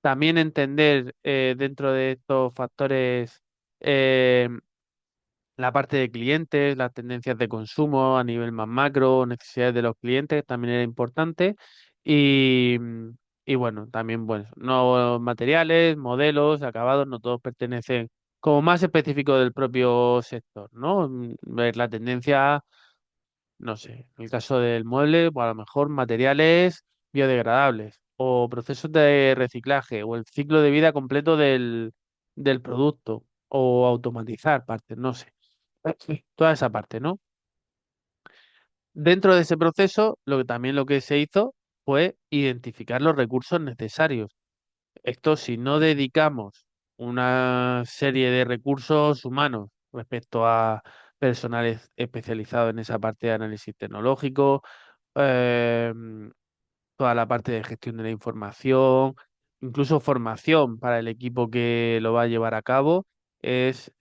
También entender dentro de estos factores eh, la parte de clientes, las tendencias de consumo a nivel más macro, necesidades de los clientes, también era importante. Y, y bueno, también bueno, nuevos materiales, modelos, acabados, no todos pertenecen como más específico del propio sector, ¿no? Ver la tendencia no sé, en el caso del mueble, pues a lo mejor materiales biodegradables o procesos de reciclaje o el ciclo de vida completo del producto o automatizar partes, no sé. Toda esa parte, ¿no? Dentro de ese proceso, lo que se hizo fue identificar los recursos necesarios. Esto si no dedicamos una serie de recursos humanos respecto a personales especializados en esa parte de análisis tecnológico, eh, toda la parte de gestión de la información, incluso formación para el equipo que lo va a llevar a cabo, es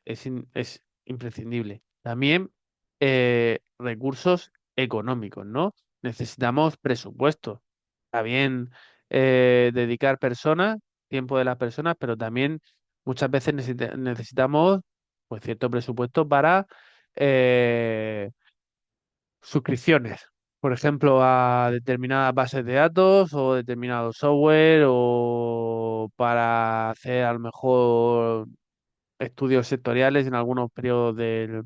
imprescindible. También recursos económicos, ¿no? Necesitamos presupuesto. Está bien dedicar personas, tiempo de las personas, pero también muchas veces necesitamos pues, cierto presupuesto para eh, suscripciones, por ejemplo, a determinadas bases de datos o determinado software o para hacer a lo mejor estudios sectoriales en algunos periodos de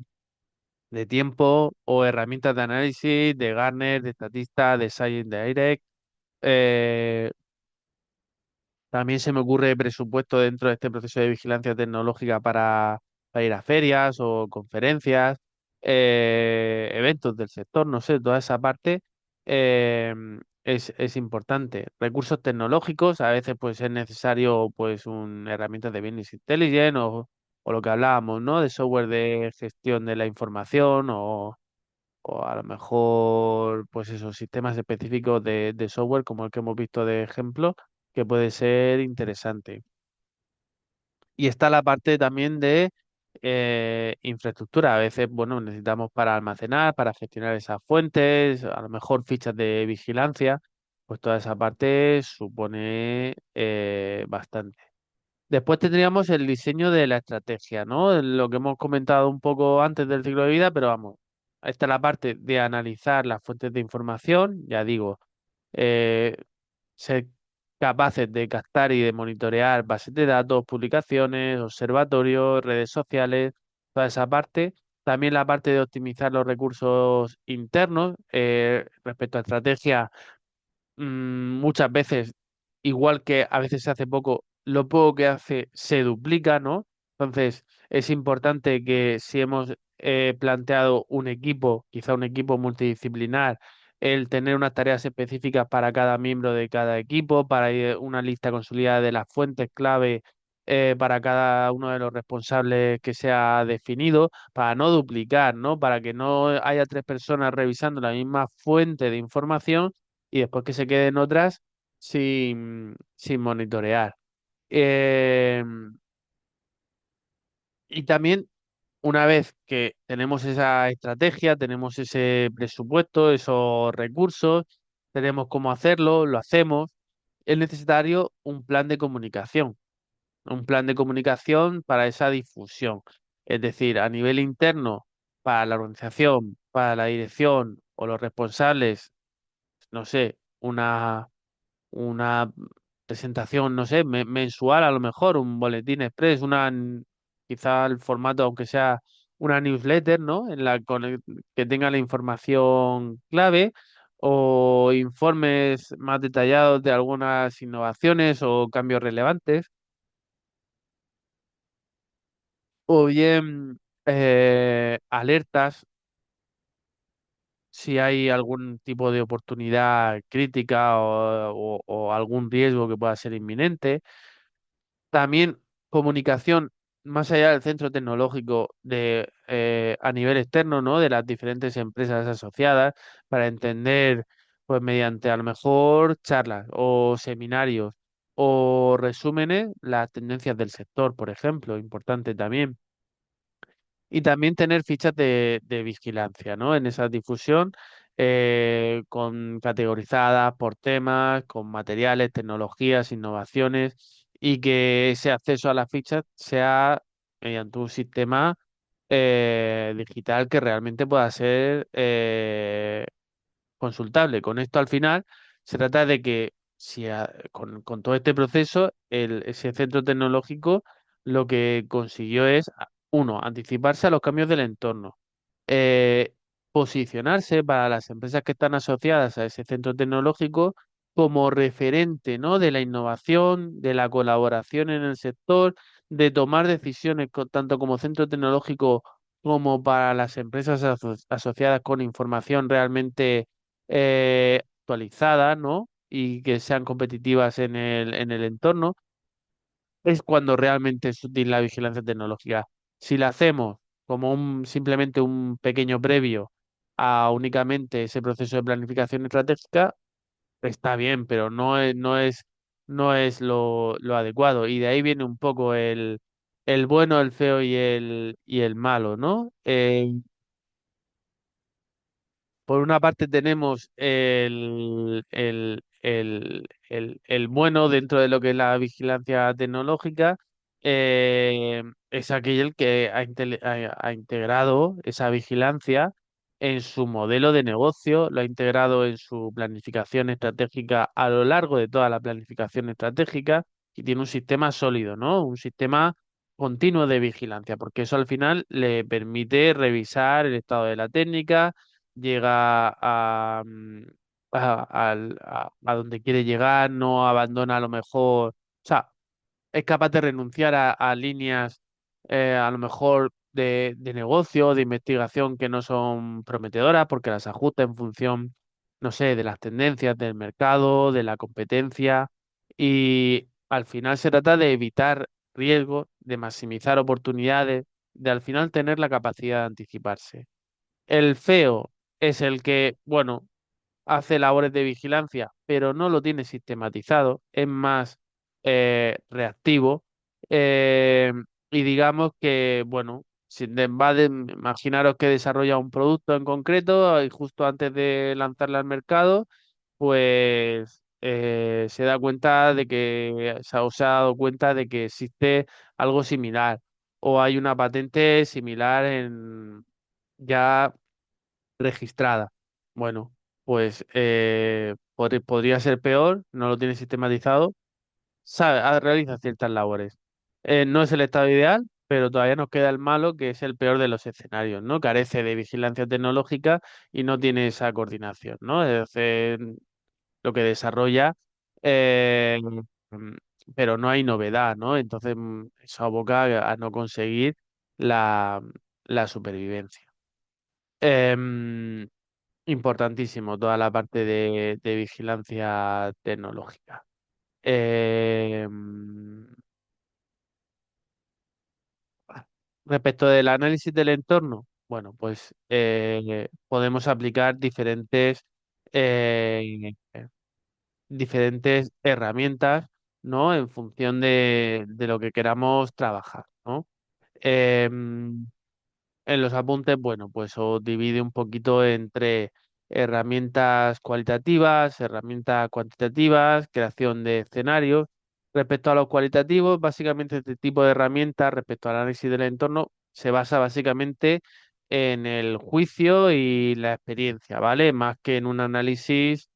tiempo o herramientas de análisis de Gartner, de Statista, de Science Direct. eh, También se me ocurre presupuesto dentro de este proceso de vigilancia tecnológica para ir a ferias o conferencias, eventos del sector, no sé, toda esa parte eh, es importante. Recursos tecnológicos, a veces pues es necesario pues un herramientas de business intelligence o lo que hablábamos, ¿no? De software de gestión de la información o a lo mejor, pues esos sistemas específicos de software, como el que hemos visto de ejemplo, que puede ser interesante. Y está la parte también de infraestructura. A veces, bueno, necesitamos para almacenar, para gestionar esas fuentes, a lo mejor fichas de vigilancia, pues toda esa parte supone bastante. Después tendríamos el diseño de la estrategia, ¿no? Lo que hemos comentado un poco antes del ciclo de vida, pero vamos, esta es la parte de analizar las fuentes de información, ya digo, eh, ser capaces de captar y de monitorear bases de datos, publicaciones, observatorios, redes sociales, toda esa parte. También la parte de optimizar los recursos internos respecto a estrategias muchas veces, igual que a veces se hace poco, lo poco que hace se duplica, ¿no? Entonces, es importante que si hemos planteado un equipo, quizá un equipo multidisciplinar, el tener unas tareas específicas para cada miembro de cada equipo, para una lista consolidada de las fuentes clave para cada uno de los responsables que se ha definido, para no duplicar, ¿no? Para que no haya tres personas revisando la misma fuente de información y después que se queden otras sin monitorear. Eh, y también, una vez que tenemos esa estrategia, tenemos ese presupuesto, esos recursos, tenemos cómo hacerlo, lo hacemos, es necesario un plan de comunicación para esa difusión. Es decir, a nivel interno, para la organización, para la dirección o los responsables, no sé, una presentación, no sé, mensual a lo mejor, un boletín express, quizá el formato, aunque sea una newsletter, ¿no? Que tenga la información clave o informes más detallados de algunas innovaciones o cambios relevantes, o bien alertas si hay algún tipo de oportunidad crítica o algún riesgo que pueda ser inminente. También comunicación más allá del centro tecnológico a nivel externo, ¿no? De las diferentes empresas asociadas para entender, pues mediante a lo mejor charlas o seminarios o resúmenes, las tendencias del sector, por ejemplo, importante también. Y también tener fichas de vigilancia, ¿no? En esa difusión, con categorizadas por temas, con materiales, tecnologías, innovaciones, y que ese acceso a las fichas sea mediante un sistema digital que realmente pueda ser consultable. Con esto al final se trata de que con todo este proceso, ese centro tecnológico lo que consiguió es, uno, anticiparse a los cambios del entorno, eh, posicionarse para las empresas que están asociadas a ese centro tecnológico como referente, ¿no? De la innovación, de la colaboración en el sector, de tomar decisiones tanto como centro tecnológico como para las empresas asociadas con información realmente actualizada, ¿no? Y que sean competitivas en el entorno, es cuando realmente es útil la vigilancia tecnológica. Si la hacemos como simplemente un pequeño previo a únicamente ese proceso de planificación estratégica, está bien, pero no es lo adecuado. Y de ahí viene un poco el bueno, el feo y el malo, ¿no? Por una parte tenemos el bueno dentro de lo que es la vigilancia tecnológica, es aquel que ha integrado esa vigilancia en su modelo de negocio, lo ha integrado en su planificación estratégica a lo largo de toda la planificación estratégica y tiene un sistema sólido, ¿no? Un sistema continuo de vigilancia, porque eso al final le permite revisar el estado de la técnica, llega a donde quiere llegar, no abandona a lo mejor, o sea, es capaz de renunciar a líneas a lo mejor de negocio, de investigación que no son prometedoras porque las ajusta en función, no sé, de las tendencias del mercado, de la competencia y al final se trata de evitar riesgos, de maximizar oportunidades, de al final tener la capacidad de anticiparse. El feo es el que, bueno, hace labores de vigilancia, pero no lo tiene sistematizado, es más reactivo. eh, y digamos que, bueno, si imaginaros que desarrolla un producto en concreto y justo antes de lanzarlo al mercado, pues se da cuenta de que, o se ha dado cuenta de que existe algo similar o hay una patente similar en ya registrada. Bueno, pues podría ser peor, no lo tiene sistematizado, sabe, realiza ciertas labores. No es el estado ideal, pero todavía nos queda el malo, que es el peor de los escenarios, ¿no? Carece de vigilancia tecnológica y no tiene esa coordinación, ¿no? Es decir, lo que desarrolla, eh, mm, pero no hay novedad, ¿no? Entonces, eso aboca a no conseguir la, la supervivencia. Em, Importantísimo toda la parte de vigilancia tecnológica. Em, Respecto del análisis del entorno, bueno, pues podemos aplicar eh, diferentes herramientas, ¿no? En función de lo que queramos trabajar, ¿no? Em, En los apuntes, bueno, pues os divide un poquito entre herramientas cualitativas, herramientas cuantitativas, creación de escenarios. Respecto a los cualitativos, básicamente este tipo de herramientas, respecto al análisis del entorno, se basa básicamente en el juicio y la experiencia, ¿vale? Más que en un análisis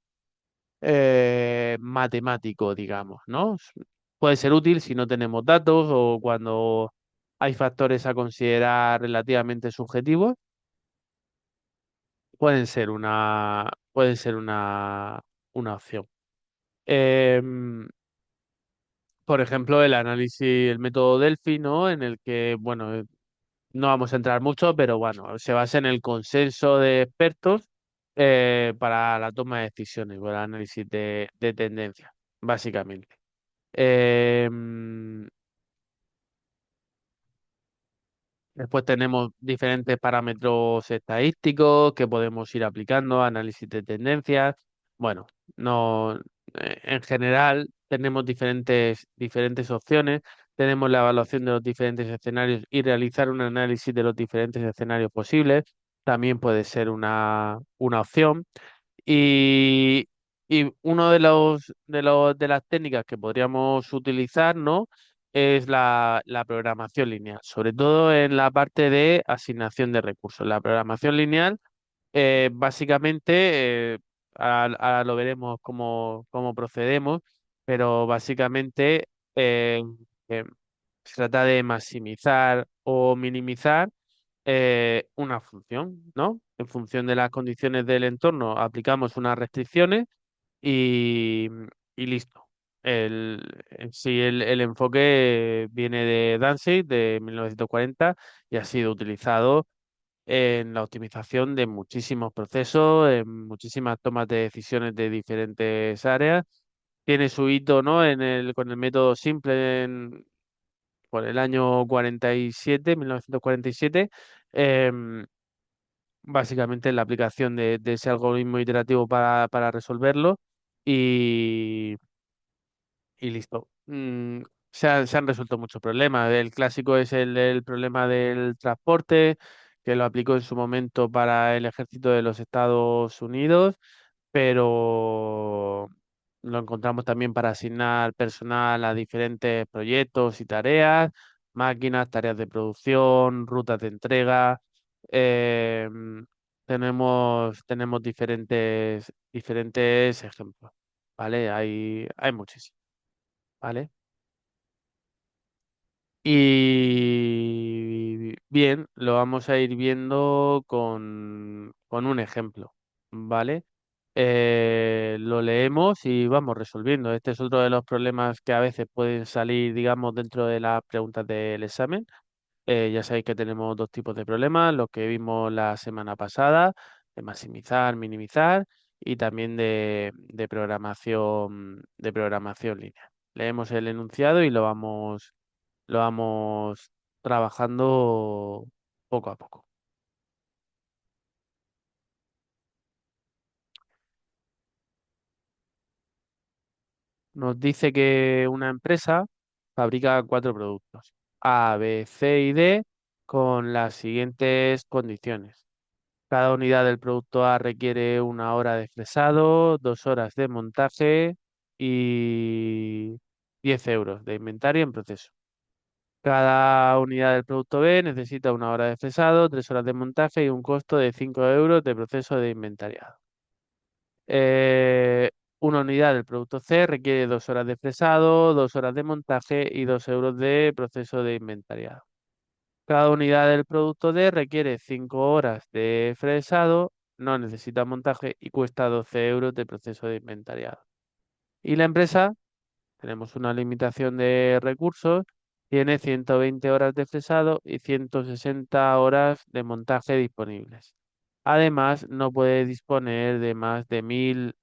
matemático, digamos, ¿no? Puede ser útil si no tenemos datos o cuando hay factores a considerar relativamente subjetivos, pueden ser una opción. Em, por ejemplo, el análisis, el método Delphi, ¿no? En el que, bueno, no vamos a entrar mucho, pero bueno, se basa en el consenso de expertos para la toma de decisiones, o el análisis de tendencias, básicamente. Em, Después tenemos diferentes parámetros estadísticos que podemos ir aplicando, análisis de tendencias. Bueno, no, en general tenemos diferentes opciones. Tenemos la evaluación de los diferentes escenarios y realizar un análisis de los diferentes escenarios posibles. También puede ser una opción. Y, y uno de las técnicas que podríamos utilizar, ¿no? Es la programación lineal, sobre todo en la parte de asignación de recursos. La programación lineal, básicamente, ahora lo veremos cómo procedemos, pero básicamente eh, se trata de maximizar o minimizar una función, ¿no? En función de las condiciones del entorno, aplicamos unas restricciones y, y listo. En sí, el enfoque viene de Danzig de 1940 y ha sido utilizado en la optimización de muchísimos procesos, en muchísimas tomas de decisiones de diferentes áreas. Tiene su hito, ¿no? Con el método simple por el año 47, 1947. em, Básicamente la aplicación de ese algoritmo iterativo para resolverlo y, y listo. Se han resuelto muchos problemas. El clásico es el problema del transporte, que lo aplicó en su momento para el ejército de los Estados Unidos, pero lo encontramos también para asignar personal a diferentes proyectos y tareas, máquinas, tareas de producción, rutas de entrega. em, tenemos diferentes ejemplos, ¿vale? Hay muchísimos, ¿vale? Y bien, lo vamos a ir viendo con un ejemplo, ¿vale? Lo leemos y vamos resolviendo. Este es otro de los problemas que a veces pueden salir, digamos, dentro de las preguntas del examen. Ya sabéis que tenemos dos tipos de problemas, los que vimos la semana pasada, de maximizar, minimizar, y también de programación lineal. Leemos el enunciado y lo vamos trabajando poco a poco. Nos dice que una empresa fabrica cuatro productos, A, B, C y D, con las siguientes condiciones. Cada unidad del producto A requiere una hora de fresado, 2 horas de montaje y 10 euros de inventario en proceso. Cada unidad del producto B necesita una hora de fresado, 3 horas de montaje y un costo de 5 euros de proceso de inventariado. Eh, una unidad del producto C requiere 2 horas de fresado, 2 horas de montaje y 2 euros de proceso de inventariado. Cada unidad del producto D requiere 5 horas de fresado, no necesita montaje y cuesta 12 euros de proceso de inventariado. Y la empresa, tenemos una limitación de recursos, tiene 120 horas de fresado y 160 horas de montaje disponibles. Además, no puede disponer de más de 1.000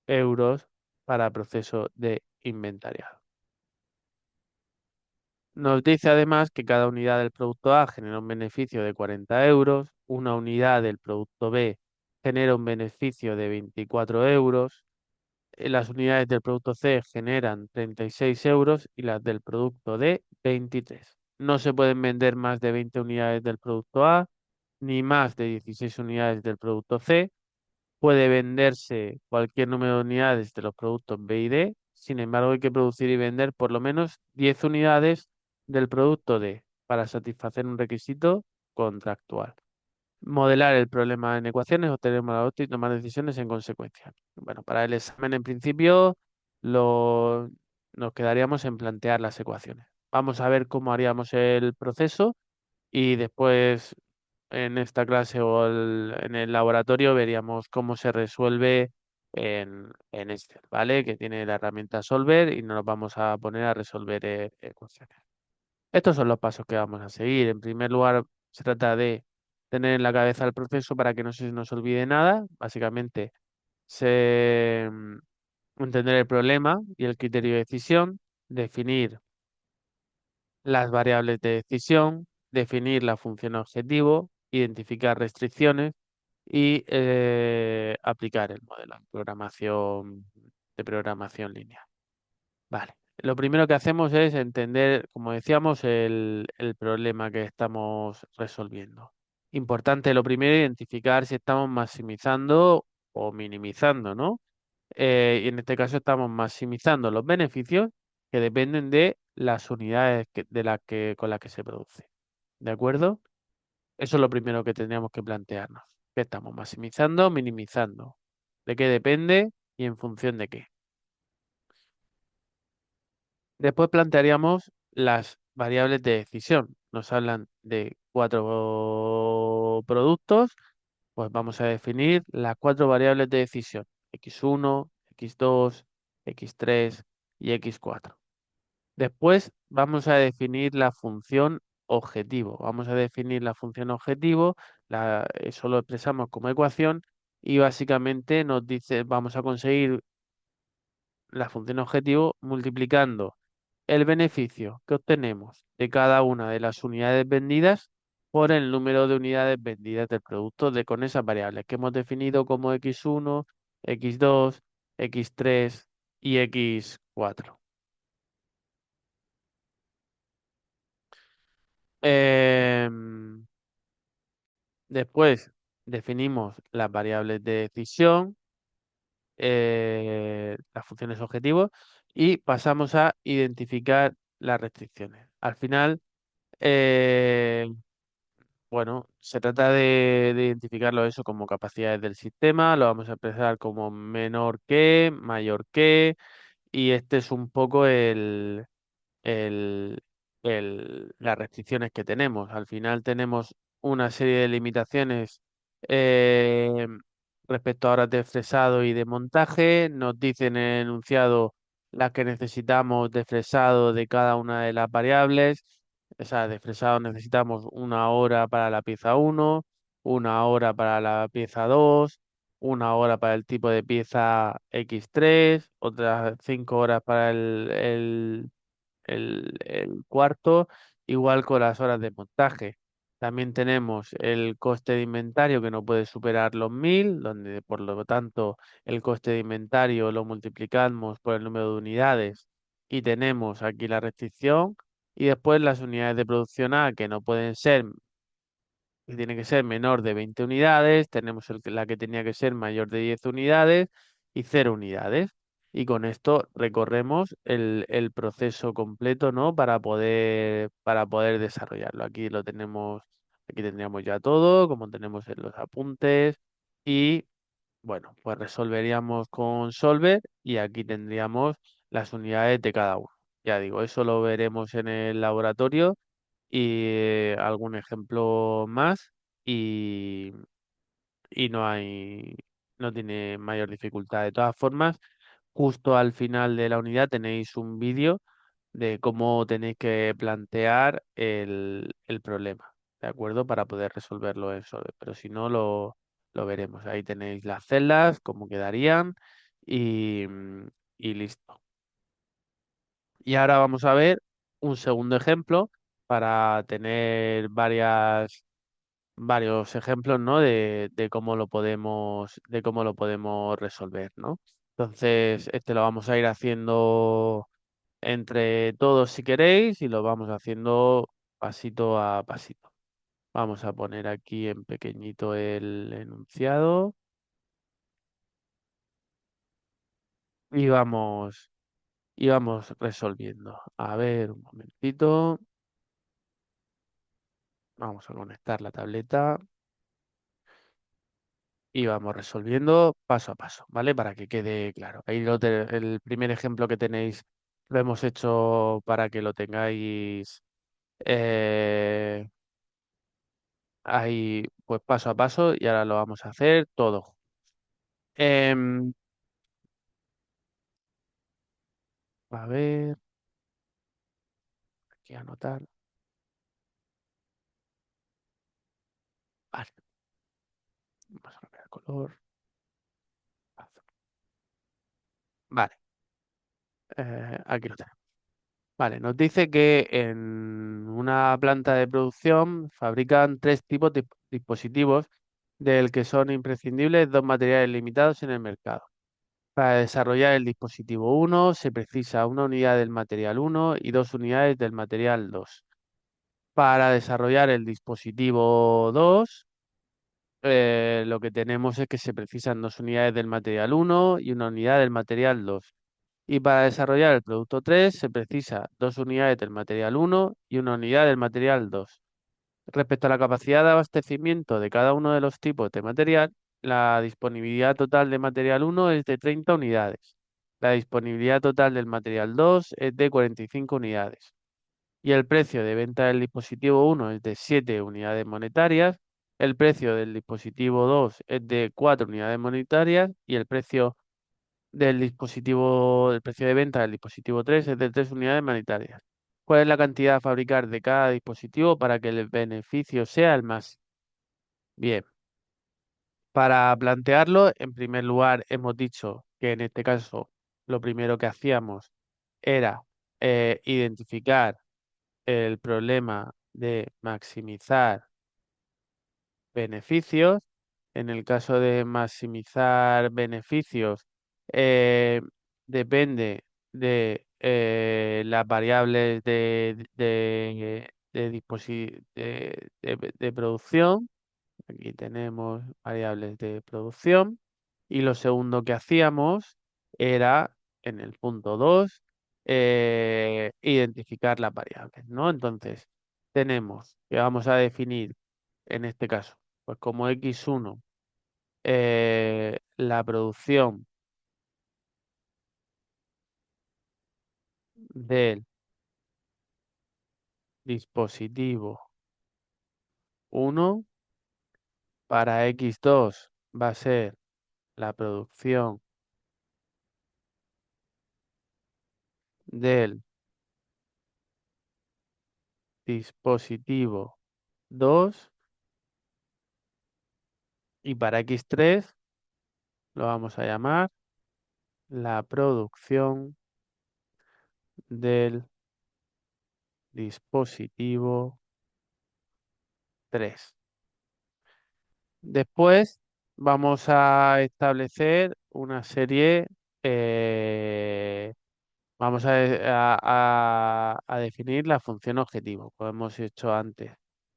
euros para proceso de inventariado. Nos dice además que cada unidad del producto A genera un beneficio de 40 euros, una unidad del producto B genera un beneficio de 24 euros, las unidades del producto C generan 36 euros y las del producto D 23. No se pueden vender más de 20 unidades del producto A ni más de 16 unidades del producto C. Puede venderse cualquier número de unidades de los productos B y D. Sin embargo, hay que producir y vender por lo menos 10 unidades del producto D para satisfacer un requisito contractual. Modelar el problema en ecuaciones, obtener la y tomar decisiones en consecuencia. Bueno, para el examen en principio lo, nos quedaríamos en plantear las ecuaciones. Vamos a ver cómo haríamos el proceso y después en esta clase en el laboratorio veríamos cómo se resuelve en Excel, ¿vale? Que tiene la herramienta Solver y nos vamos a poner a resolver ecuaciones. Estos son los pasos que vamos a seguir. En primer lugar, se trata de tener en la cabeza el proceso para que no se nos olvide nada. Básicamente, entender el problema y el criterio de decisión, definir las variables de decisión, definir la función objetivo, identificar restricciones y aplicar el modelo de programación lineal. Vale. Lo primero que hacemos es entender, como decíamos, el problema que estamos resolviendo. Importante lo primero, identificar si estamos maximizando o minimizando, ¿no? Y en este caso estamos maximizando los beneficios que dependen de las unidades con las que se produce. ¿De acuerdo? Eso es lo primero que tendríamos que plantearnos. ¿Qué estamos maximizando o minimizando? ¿De qué depende y en función de qué? Después plantearíamos las variables de decisión. Nos hablan de cuatro productos, pues vamos a definir las cuatro variables de decisión. X1, X2, X3 y x4. Después vamos a definir la función objetivo. Vamos a definir la función objetivo, eso lo expresamos como ecuación y básicamente nos dice, vamos a conseguir la función objetivo multiplicando el beneficio que obtenemos de cada una de las unidades vendidas por el número de unidades vendidas del producto con esas variables que hemos definido como x1, x2, x3 y x4. Em, Después definimos las variables de decisión, las funciones objetivos y pasamos a identificar las restricciones. Al final, eh, bueno, se trata de identificarlo eso como capacidades del sistema, lo vamos a expresar como menor que, mayor que, y este es un poco el, las restricciones que tenemos. Al final tenemos una serie de limitaciones eh, respecto a horas de fresado y de montaje. Nos dicen en el enunciado las que necesitamos de fresado de cada una de las variables. O sea, de fresado necesitamos una hora para la pieza uno, una hora para la pieza 2, una hora para el tipo de pieza X3, otras 5 horas para el cuarto, igual con las horas de montaje. También tenemos el coste de inventario que no puede superar los 1000, donde por lo tanto el coste de inventario lo multiplicamos por el número de unidades y tenemos aquí la restricción. Y después las unidades de producción A que no pueden ser, que tiene que ser menor de 20 unidades, tenemos la que tenía que ser mayor de 10 unidades y 0 unidades. Y con esto recorremos el proceso completo, ¿no? Para poder desarrollarlo. Aquí lo tenemos, aquí tendríamos ya todo, como tenemos en los apuntes. Y bueno, pues resolveríamos con Solver y aquí tendríamos las unidades de cada uno. Ya digo, eso lo veremos en el laboratorio y algún ejemplo más y, y no tiene mayor dificultad. De todas formas, justo al final de la unidad tenéis un vídeo de cómo tenéis que plantear el problema, ¿de acuerdo? Para poder resolverlo en Solver. Pero si no, lo veremos. Ahí tenéis las celdas, cómo quedarían y, y listo. Y ahora vamos a ver un segundo ejemplo para tener varios ejemplos, ¿no? De cómo lo podemos resolver, ¿no? Entonces, este lo vamos a ir haciendo entre todos si queréis y lo vamos haciendo pasito a pasito. Vamos a poner aquí en pequeñito el enunciado y vamos resolviendo. A ver, un momentito. Vamos a conectar la tableta y vamos resolviendo paso a paso, ¿vale? Para que quede claro. Ahí el primer ejemplo que tenéis lo hemos hecho para que lo tengáis eh, ahí pues paso a paso y ahora lo vamos a hacer todo. Em, a ver, aquí anotar. Vale, vamos a cambiar el color. Azul. Vale, aquí lo tenemos. Vale, nos dice que en una planta de producción fabrican tres tipos de dispositivos del que son imprescindibles dos materiales limitados en el mercado. Para desarrollar el dispositivo uno se precisa una unidad del material uno y dos unidades del material 2. Para desarrollar el dispositivo 2, lo que tenemos es que se precisan dos unidades del material uno y una unidad del material 2. Y para desarrollar el producto 3 se precisa dos unidades del material uno y una unidad del material 2. Respecto a la capacidad de abastecimiento de cada uno de los tipos de material, la disponibilidad total de material uno es de 30 unidades. La disponibilidad total del material 2 es de 45 unidades. Y el precio de venta del dispositivo uno es de 7 unidades monetarias. El precio del dispositivo 2 es de 4 unidades monetarias y el precio el precio de venta del dispositivo 3 es de 3 unidades monetarias. ¿Cuál es la cantidad a fabricar de cada dispositivo para que el beneficio sea el máximo? Bien, para plantearlo, en primer lugar, hemos dicho que en este caso lo primero que hacíamos era identificar el problema de maximizar beneficios. En el caso de maximizar beneficios, eh, depende de las variables de producción. Aquí tenemos variables de producción. Y lo segundo que hacíamos era, en el punto 2 identificar las variables, ¿no? Entonces, tenemos que vamos a definir, en este caso, pues como x1, la producción del dispositivo 1, para x2 va a ser la producción del dispositivo 2 y para x3 lo vamos a llamar la producción del dispositivo 3. Después vamos a establecer una serie, eh, vamos a definir la función objetivo, como hemos hecho antes,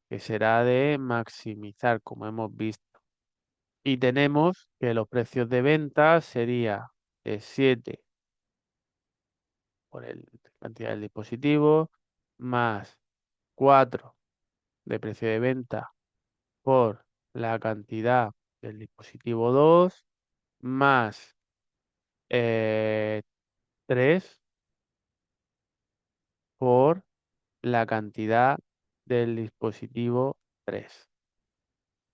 que será de maximizar, como hemos visto. Y tenemos que los precios de venta sería de 7 por la cantidad del dispositivo, más 4 de precio de venta por la cantidad del dispositivo 2 más 3 por la cantidad del dispositivo 3.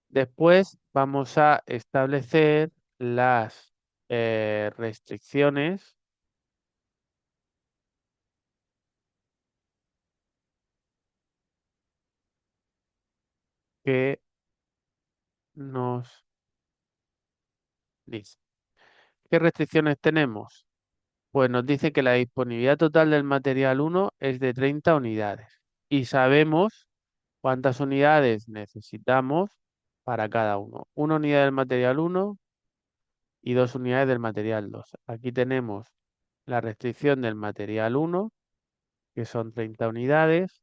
Después vamos a establecer las restricciones que nos dicen. ¿Qué restricciones tenemos? Pues nos dice que la disponibilidad total del material 1 es de 30 unidades y sabemos cuántas unidades necesitamos para cada uno. Una unidad del material 1 y 2 unidades del material 2. Aquí tenemos la restricción del material 1, que son 30 unidades,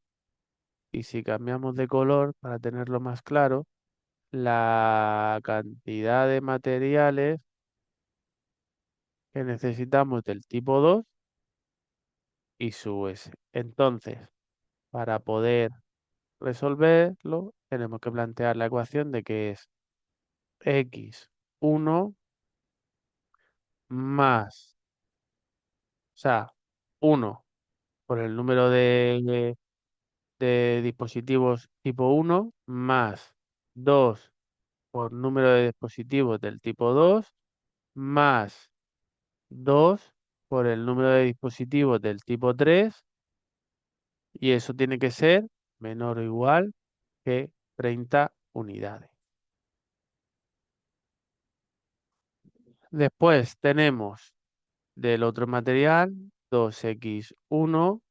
y si cambiamos de color para tenerlo más claro, la cantidad de materiales que necesitamos del tipo 2 y su S. Entonces, para poder resolverlo, tenemos que plantear la ecuación de que es x1 más, o sea, 1 por el número de dispositivos tipo 1 más 2 por número de dispositivos del tipo 2 más 2 por el número de dispositivos del tipo 3 y eso tiene que ser menor o igual que 30 unidades. Después tenemos del otro material 2x1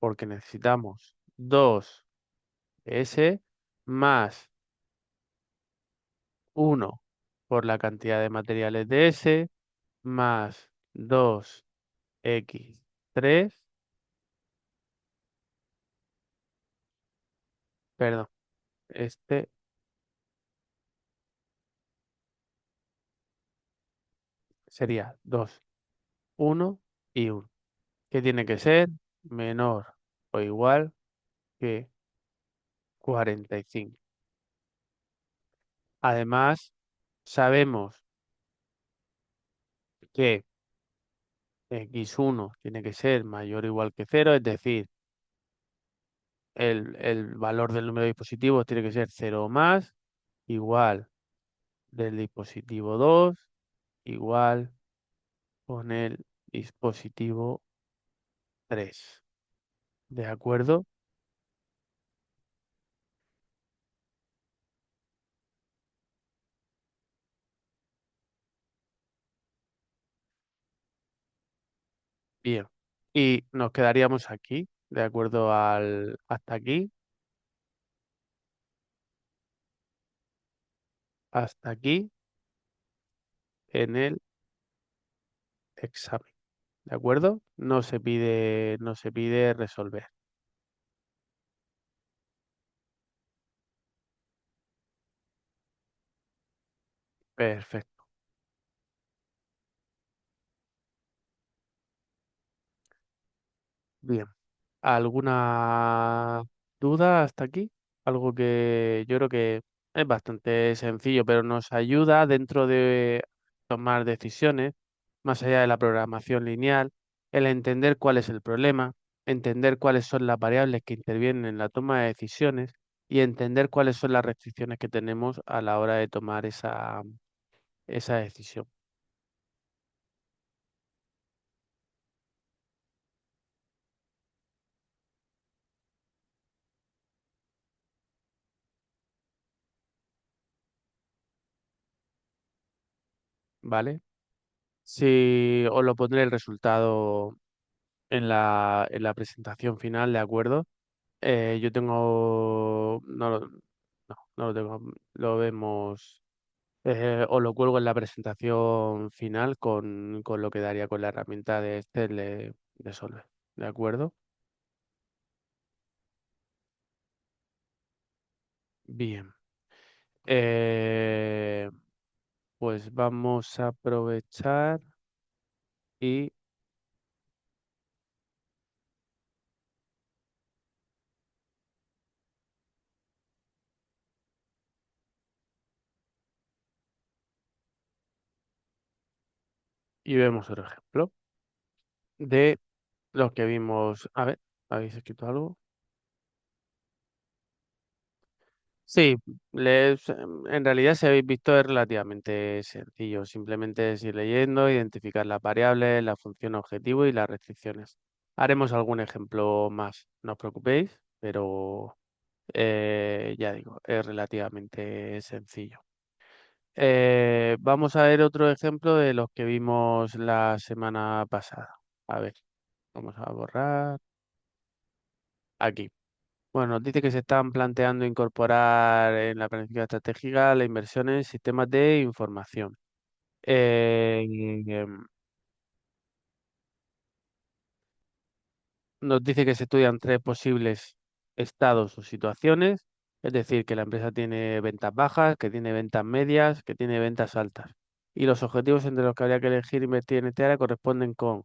porque necesitamos 2s más 1 por la cantidad de materiales de S más 2x3, perdón, este sería 2, 1 y 1, que tiene que ser menor o igual que 45. Además, sabemos que x1 tiene que ser mayor o igual que 0, es decir, el valor del número de dispositivos tiene que ser 0 o más, igual del dispositivo 2, igual con el dispositivo 3. ¿De acuerdo? Bien. Y nos quedaríamos aquí, de acuerdo al hasta aquí en el examen. ¿De acuerdo? No se pide resolver. Perfecto. Bien. ¿Alguna duda hasta aquí? Algo que yo creo que es bastante sencillo, pero nos ayuda dentro de tomar decisiones, más allá de la programación lineal, el entender cuál es el problema, entender cuáles son las variables que intervienen en la toma de decisiones y entender cuáles son las restricciones que tenemos a la hora de tomar esa decisión. ¿Vale? Si os lo pondré el resultado en la presentación final, ¿de acuerdo? Yo tengo, no lo tengo, lo vemos, os lo cuelgo en la presentación final con lo que daría con la herramienta de Excel de Solver, ¿de acuerdo? Bien, eh, pues vamos a aprovechar y, y vemos otro ejemplo de los que vimos. A ver, ¿habéis escrito algo? Sí, en realidad si habéis visto es relativamente sencillo. Simplemente es ir leyendo, identificar las variables, la función objetivo y las restricciones. Haremos algún ejemplo más, no os preocupéis, pero ya digo, es relativamente sencillo. Vamos a ver otro ejemplo de los que vimos la semana pasada. A ver, vamos a borrar aquí. Bueno, nos dice que se están planteando incorporar en la planificación estratégica la inversión en sistemas de información. Eh, em, Nos dice que se estudian tres posibles estados o situaciones, es decir, que la empresa tiene ventas bajas, que tiene ventas medias, que tiene ventas altas. Y los objetivos entre los que habría que elegir invertir en este área corresponden con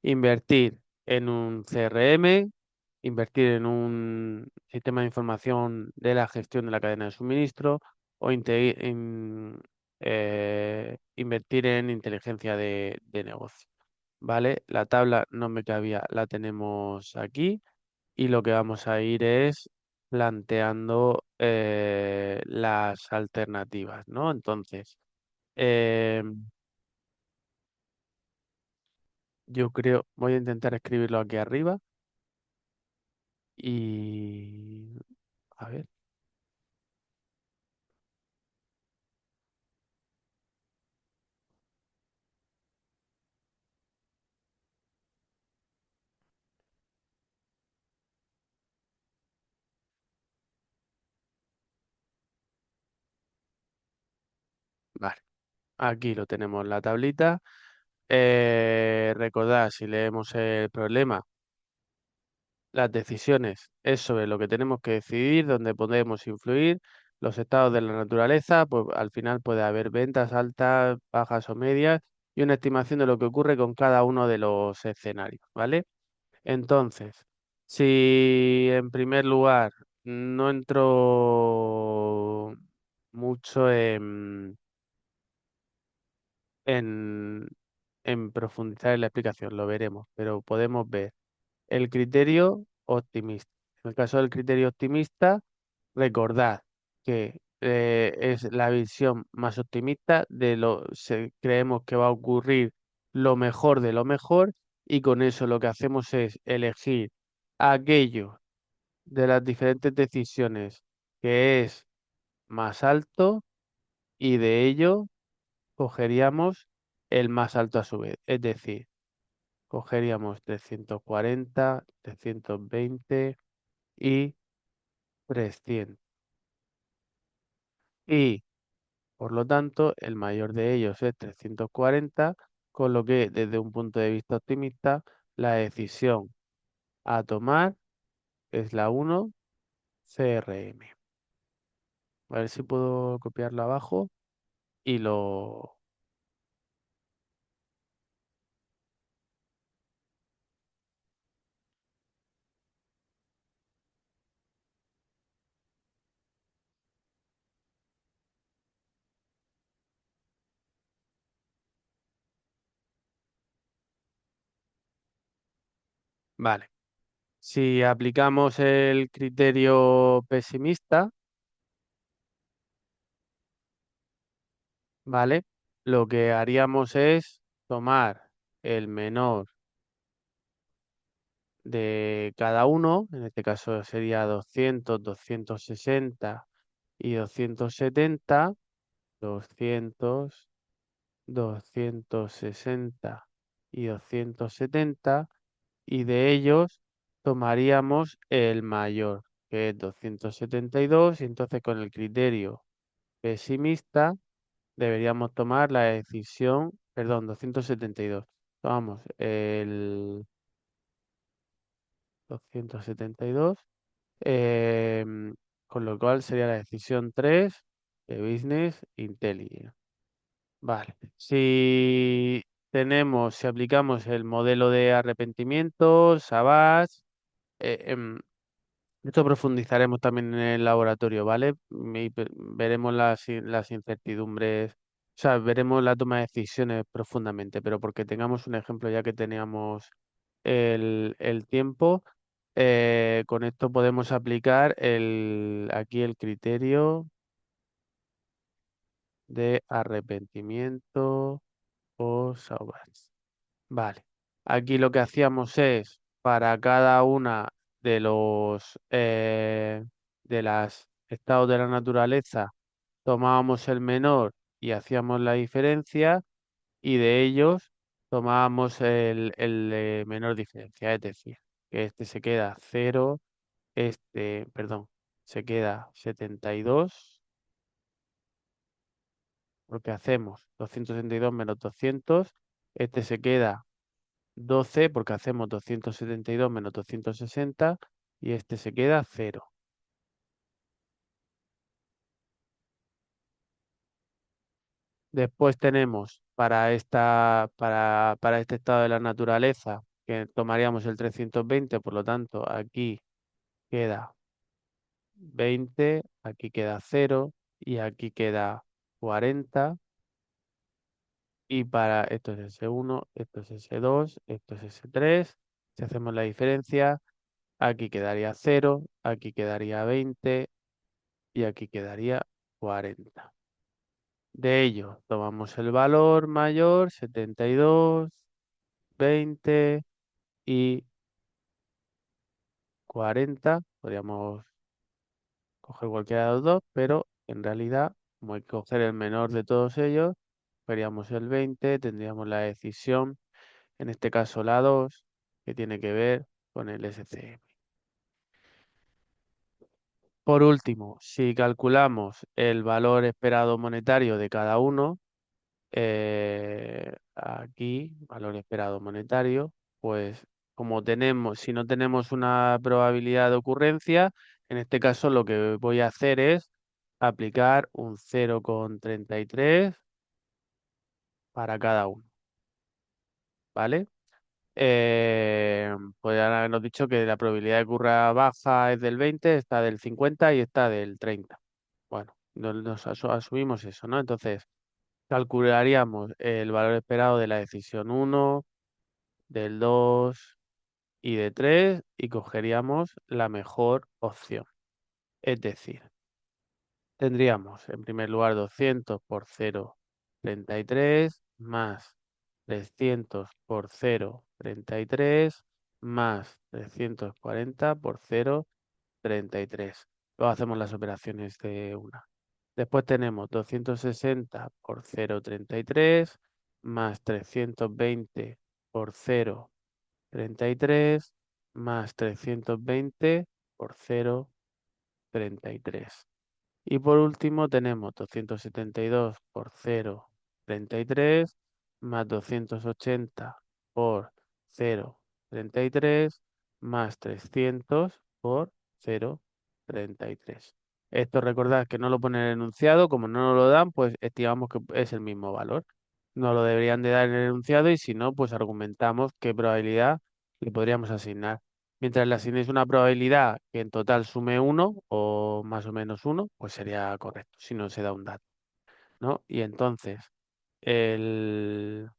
invertir en un CRM, invertir en un sistema de información de la gestión de la cadena de suministro o invertir en inteligencia de negocio. ¿Vale? La tabla no me cabía, la tenemos aquí y lo que vamos a ir es planteando las alternativas, ¿no? Entonces, eh, yo creo, voy a intentar escribirlo aquí arriba y, a ver, vale, aquí lo tenemos la tablita. Recordad, si leemos el problema, las decisiones es sobre lo que tenemos que decidir, donde podemos influir, los estados de la naturaleza, pues al final puede haber ventas altas, bajas o medias y una estimación de lo que ocurre con cada uno de los escenarios, ¿vale? Entonces, si en primer lugar no entro mucho en, en profundizar en la explicación, lo veremos, pero podemos ver el criterio optimista. En el caso del criterio optimista, recordad que es la visión más optimista de lo que creemos que va a ocurrir lo mejor de lo mejor y con eso lo que hacemos es elegir aquello de las diferentes decisiones que es más alto y de ello cogeríamos el más alto a su vez. Es decir, cogeríamos 340, 320 y 300. Y por lo tanto, el mayor de ellos es 340, con lo que desde un punto de vista optimista, la decisión a tomar es la 1 CRM. A ver si puedo copiarlo abajo y lo... Vale. Si aplicamos el criterio pesimista, ¿vale? Lo que haríamos es tomar el menor de cada uno, en este caso sería 200, 260 y 270, 200, 260 y 270, y de ellos tomaríamos el mayor, que es 272, y entonces con el criterio pesimista deberíamos tomar la decisión, perdón, 272. Tomamos el 272, em, con lo cual sería la decisión 3 de Business Intelligence. Vale. Si aplicamos el modelo de arrepentimiento, Savage, eh, em, esto profundizaremos también en el laboratorio, ¿vale? Veremos las incertidumbres, o sea, veremos la toma de decisiones profundamente, pero porque tengamos un ejemplo ya que teníamos el tiempo, con esto podemos aplicar aquí el criterio de arrepentimiento o Sauvage. Vale. Aquí lo que hacíamos es, para cada una de los de las estados de la naturaleza, tomábamos el menor y hacíamos la diferencia, y de ellos tomábamos el de menor diferencia. Es decir, que este se queda 0, perdón, se queda 72, porque hacemos 272 menos 200, este se queda 12 porque hacemos 272 menos 260 y este se queda 0. Después tenemos para este estado de la naturaleza que tomaríamos el 320, por lo tanto aquí queda 20, aquí queda 0 y aquí queda 40. Y para esto es S1, esto es S2, esto es S3. Si hacemos la diferencia, aquí quedaría 0, aquí quedaría 20 y aquí quedaría 40. De ello, tomamos el valor mayor, 72, 20 y 40. Podríamos coger cualquiera de los dos, pero en realidad, como hay que coger el menor de todos ellos, cogeríamos el 20, tendríamos la decisión, en este caso la 2, que tiene que ver con el SCM. Por último, si calculamos el valor esperado monetario de cada uno, aquí, valor esperado monetario, pues si no tenemos una probabilidad de ocurrencia, en este caso lo que voy a hacer es aplicar un 0,33 para cada uno, ¿vale? Pues ahora hemos dicho que la probabilidad de que ocurra baja es del 20, está del 50 y está del 30. Bueno, asumimos eso, ¿no? Entonces, calcularíamos el valor esperado de la decisión 1, del 2 y de 3 y cogeríamos la mejor opción. Es decir, tendríamos en primer lugar 200 por 0,33 más 300 por 0,33 más 340 por 0,33. Luego hacemos las operaciones de una. Después tenemos 260 por 0,33 más 320 por 0,33 más 320 por 0,33. Y por último tenemos 272 por 0,33 más 280 por 0,33 más 300 por 0,33. Esto recordad que no lo pone en el enunciado, como no nos lo dan, pues estimamos que es el mismo valor. No lo deberían de dar en el enunciado y si no, pues argumentamos qué probabilidad le podríamos asignar. Mientras le asignéis una probabilidad que en total sume uno o más o menos uno, pues sería correcto, si no se da un dato, ¿no? Y entonces, el,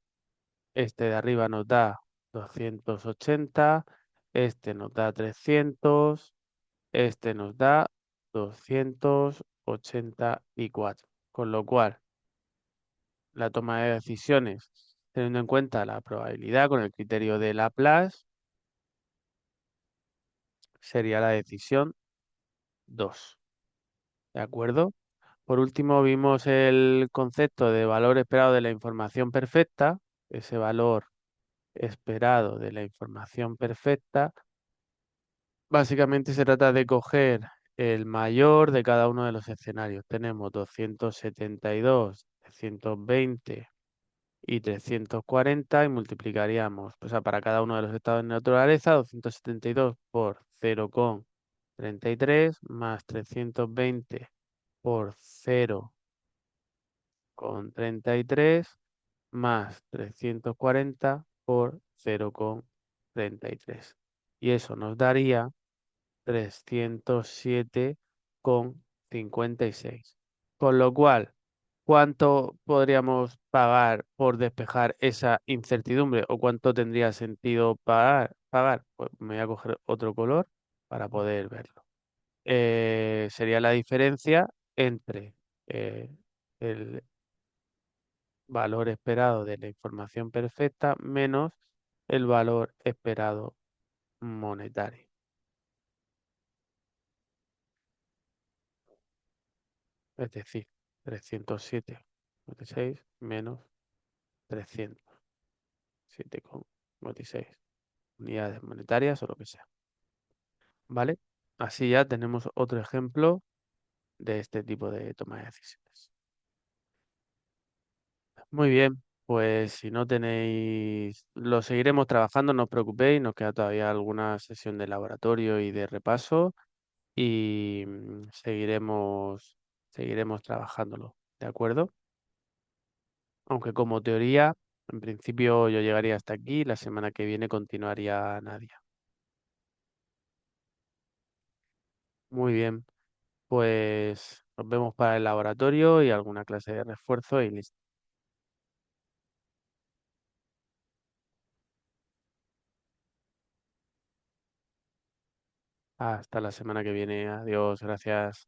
este de arriba nos da 280, este nos da 300, este nos da 284. Con lo cual, la toma de decisiones, teniendo en cuenta la probabilidad con el criterio de Laplace, sería la decisión 2. ¿De acuerdo? Por último, vimos el concepto de valor esperado de la información perfecta. Ese valor esperado de la información perfecta, básicamente se trata de coger el mayor de cada uno de los escenarios. Tenemos 272, 320 y 340 y multiplicaríamos, o sea, para cada uno de los estados de naturaleza, 272 por 0,33 más 320 por 0,33 más 340 por 0,33. Y eso nos daría 307,56. Con lo cual, ¿cuánto podríamos pagar por despejar esa incertidumbre o cuánto tendría sentido pagar? Pues me voy a coger otro color para poder verlo. Sería la diferencia entre eh, el valor esperado de la información perfecta menos el valor esperado monetario. Es decir, 307,56 menos 307,56 unidades monetarias o lo que sea. ¿Vale? Así ya tenemos otro ejemplo de este tipo de toma de decisiones. Muy bien, pues si no tenéis, lo seguiremos trabajando, no os preocupéis, nos queda todavía alguna sesión de laboratorio y de repaso y seguiremos trabajándolo, ¿de acuerdo? Aunque como teoría, en principio yo llegaría hasta aquí, la semana que viene continuaría Nadia. Muy bien, pues nos vemos para el laboratorio y alguna clase de refuerzo y listo. Hasta la semana que viene. Adiós, gracias.